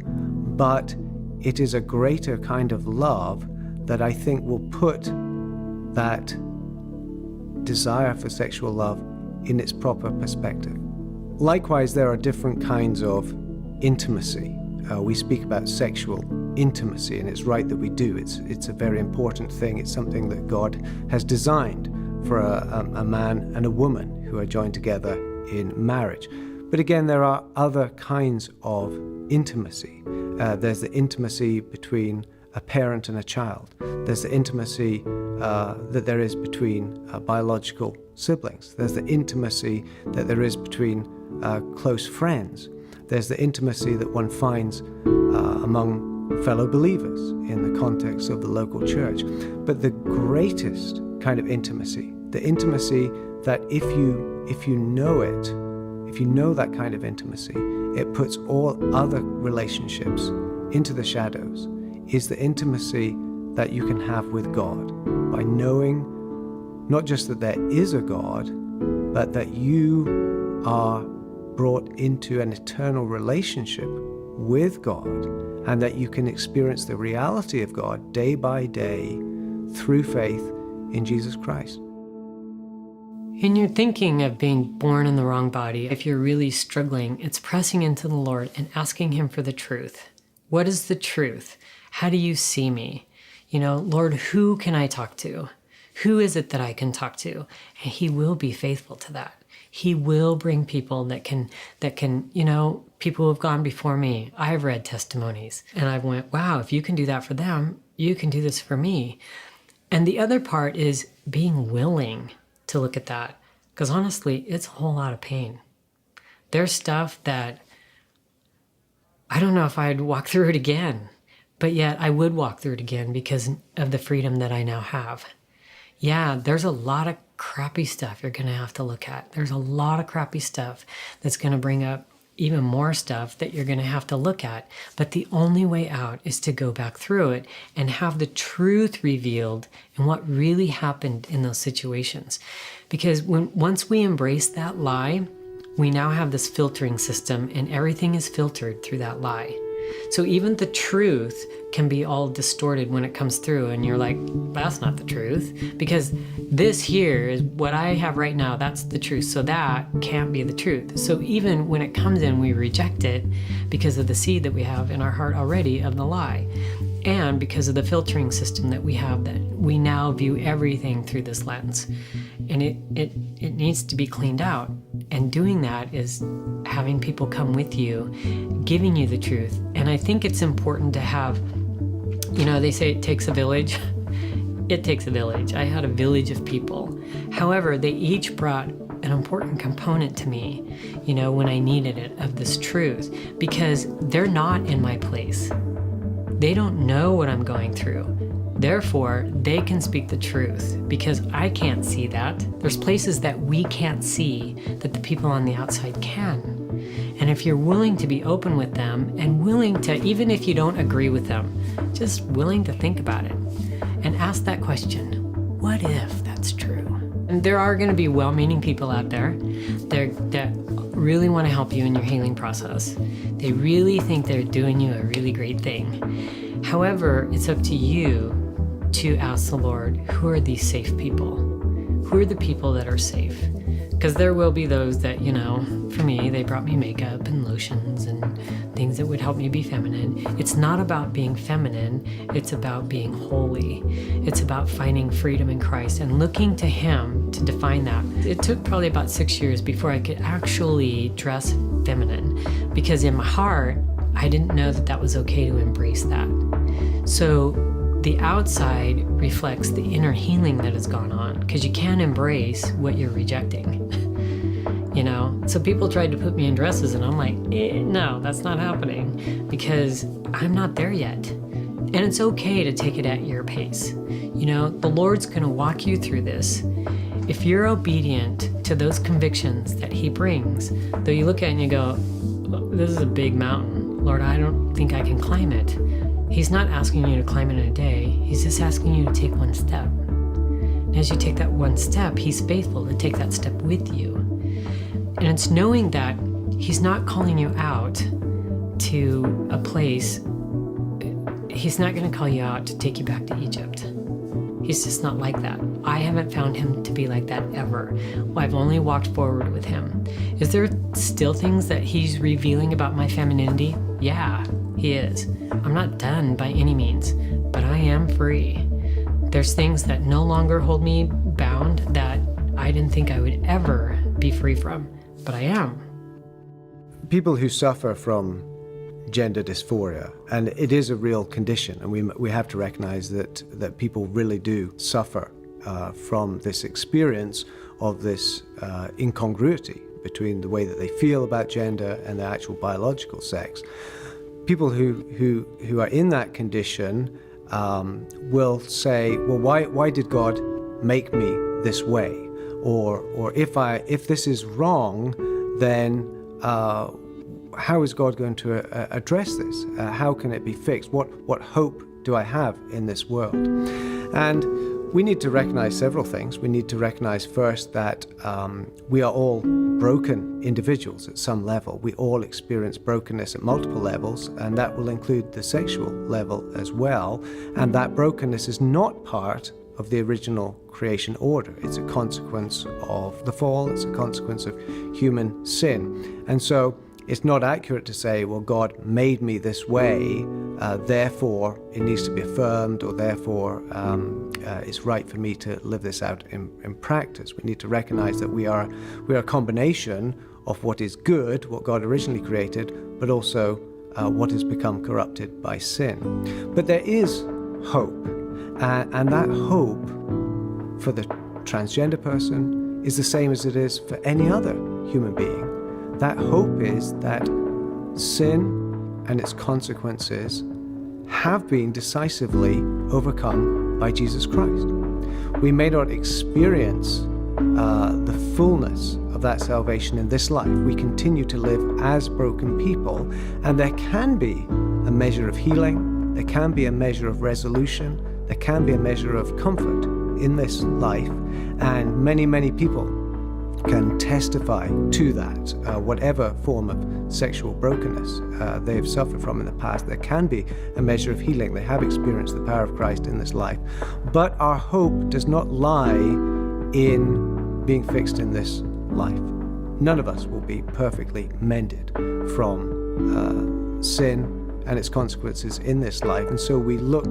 but it is a greater kind of love that I think will put that desire for sexual love in its proper perspective. Likewise, there are different kinds of intimacy. We speak about sexual intimacy, and it's right that we do. It's a very important thing. It's something that God has designed for a man and a woman who are joined together in marriage. But again, there are other kinds of intimacy. There's the intimacy between a parent and a child. There's the intimacy that there is between biological siblings. There's the intimacy that there is between close friends. There's the intimacy that one finds among fellow believers in the context of the local church. But the greatest kind of intimacy, the intimacy that if you know it, if you know that kind of intimacy, it puts all other relationships into the shadows, is the intimacy that you can have with God by knowing not just that there is a God, but that you are brought into an eternal relationship with God, and that you can experience the reality of God day by day through faith in Jesus Christ. In your thinking of being born in the wrong body, if you're really struggling, it's pressing into the Lord and asking him for the truth. What is the truth? How do you see me? Lord, who can I talk to? Who is it that I can talk to? And he will be faithful to that. He will bring people that can, people who have gone before me. I've read testimonies and I went, wow, if you can do that for them, you can do this for me. And the other part is being willing to look at that. Because honestly, it's a whole lot of pain. There's stuff that I don't know if I'd walk through it again, but yet I would walk through it again because of the freedom that I now have. Yeah, there's a lot of crappy stuff you're going to have to look at. There's a lot of crappy stuff that's going to bring up even more stuff that you're going to have to look at. But the only way out is to go back through it and have the truth revealed and what really happened in those situations. Because once we embrace that lie, we now have this filtering system and everything is filtered through that lie. So even the truth can be all distorted when it comes through and you're like, that's not the truth, because this here is what I have right now, that's the truth, so that can't be the truth. So even when it comes in, we reject it because of the seed that we have in our heart already of the lie, and because of the filtering system that we have, that we now view everything through this lens. And it needs to be cleaned out. And doing that is having people come with you, giving you the truth. And I think it's important to have, they say it takes a village. It takes a village. I had a village of people. However, they each brought an important component to me, when I needed it, of this truth, because they're not in my place. They don't know what I'm going through. Therefore, they can speak the truth because I can't see that. There's places that we can't see that the people on the outside can. And if you're willing to be open with them and willing to, even if you don't agree with them, just willing to think about it and ask that question, what if that's true? And there are going to be well-meaning people out there that really want to help you in your healing process. They really think they're doing you a really great thing. However, it's up to you to ask the Lord, who are these safe people? Who are the people that are safe? Because there will be those that, you know, for me, they brought me makeup and lotions and things that would help me be feminine. It's not about being feminine, it's about being holy. It's about finding freedom in Christ and looking to Him to define that. It took probably about 6 years before I could actually dress feminine, because in my heart, I didn't know that that was okay to embrace that. So the outside reflects the inner healing that has gone on, because you can't embrace what you're rejecting. You know, so people tried to put me in dresses and I'm like, no, that's not happening, because I'm not there yet. And it's okay to take it at your pace. You know, the Lord's gonna walk you through this. If you're obedient to those convictions that He brings, though you look at it and you go, this is a big mountain. Lord, I don't think I can climb it. He's not asking you to climb it in a day. He's just asking you to take one step. And as you take that one step, He's faithful to take that step with you. And it's knowing that He's not calling you out to a place. He's not going to call you out to take you back to Egypt. He's just not like that. I haven't found Him to be like that ever. I've only walked forward with Him. Is there still things that He's revealing about my femininity? Yeah, He is. I'm not done by any means, but I am free. There's things that no longer hold me bound that I didn't think I would ever be free from, but I am. People who suffer from gender dysphoria, and it is a real condition, and we have to recognize that people really do suffer from this experience of this incongruity between the way that they feel about gender and their actual biological sex. People who are in that condition will say, well, why did God make me this way? Or if this is wrong, then how is God going to address this? How can it be fixed? What hope do I have in this world? And we need to recognize several things. We need to recognize first that we are all broken individuals at some level. We all experience brokenness at multiple levels, and that will include the sexual level as well. And that brokenness is not part of the original creation order. It's a consequence of the fall. It's a consequence of human sin. And so it's not accurate to say, well, God made me this way, therefore it needs to be affirmed, or therefore it's right for me to live this out in practice. We need to recognize that we are a combination of what is good, what God originally created, but also what has become corrupted by sin. But there is hope, and that hope for the transgender person is the same as it is for any other human being. That hope is that sin and its consequences have been decisively overcome by Jesus Christ. We may not experience the fullness of that salvation in this life. We continue to live as broken people, and there can be a measure of healing, there can be a measure of resolution, there can be a measure of comfort in this life, and many, many people can testify to that, whatever form of sexual brokenness they have suffered from in the past. There can be a measure of healing. They have experienced the power of Christ in this life. But our hope does not lie in being fixed in this life. None of us will be perfectly mended from sin and its consequences in this life. And so we look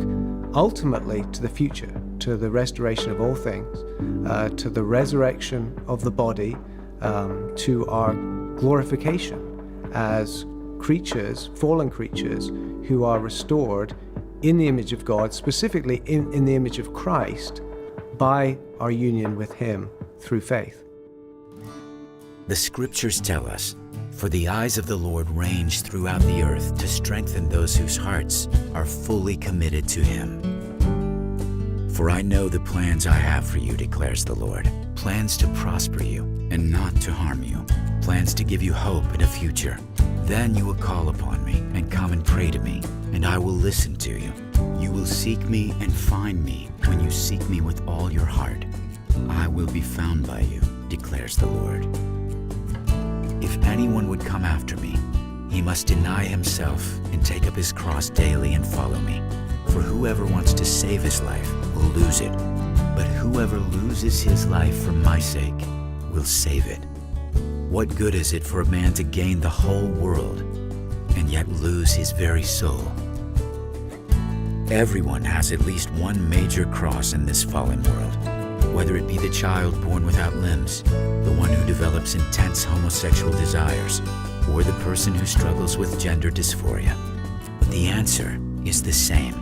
ultimately to the future, to the restoration of all things, to the resurrection of the body, to our glorification as creatures, fallen creatures, who are restored in the image of God, specifically in the image of Christ, by our union with Him through faith. The scriptures tell us, "For the eyes of the Lord range throughout the earth to strengthen those whose hearts are fully committed to Him." For I know the plans I have for you, declares the Lord, plans to prosper you and not to harm you, plans to give you hope and a future. Then you will call upon me and come and pray to me, and I will listen to you. You will seek me and find me when you seek me with all your heart. I will be found by you, declares the Lord. If anyone would come after me, he must deny himself and take up his cross daily and follow me. For whoever wants to save his life will lose it, but whoever loses his life for my sake will save it. What good is it for a man to gain the whole world and yet lose his very soul? Everyone has at least one major cross in this fallen world, whether it be the child born without limbs, the one who develops intense homosexual desires, or the person who struggles with gender dysphoria. The answer is the same.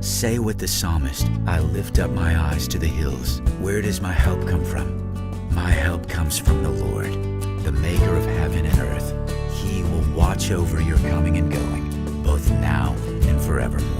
Say with the psalmist, I lift up my eyes to the hills. Where does my help come from? My help comes from the Lord, the maker of heaven and earth. He will watch over your coming and going, both now and forevermore.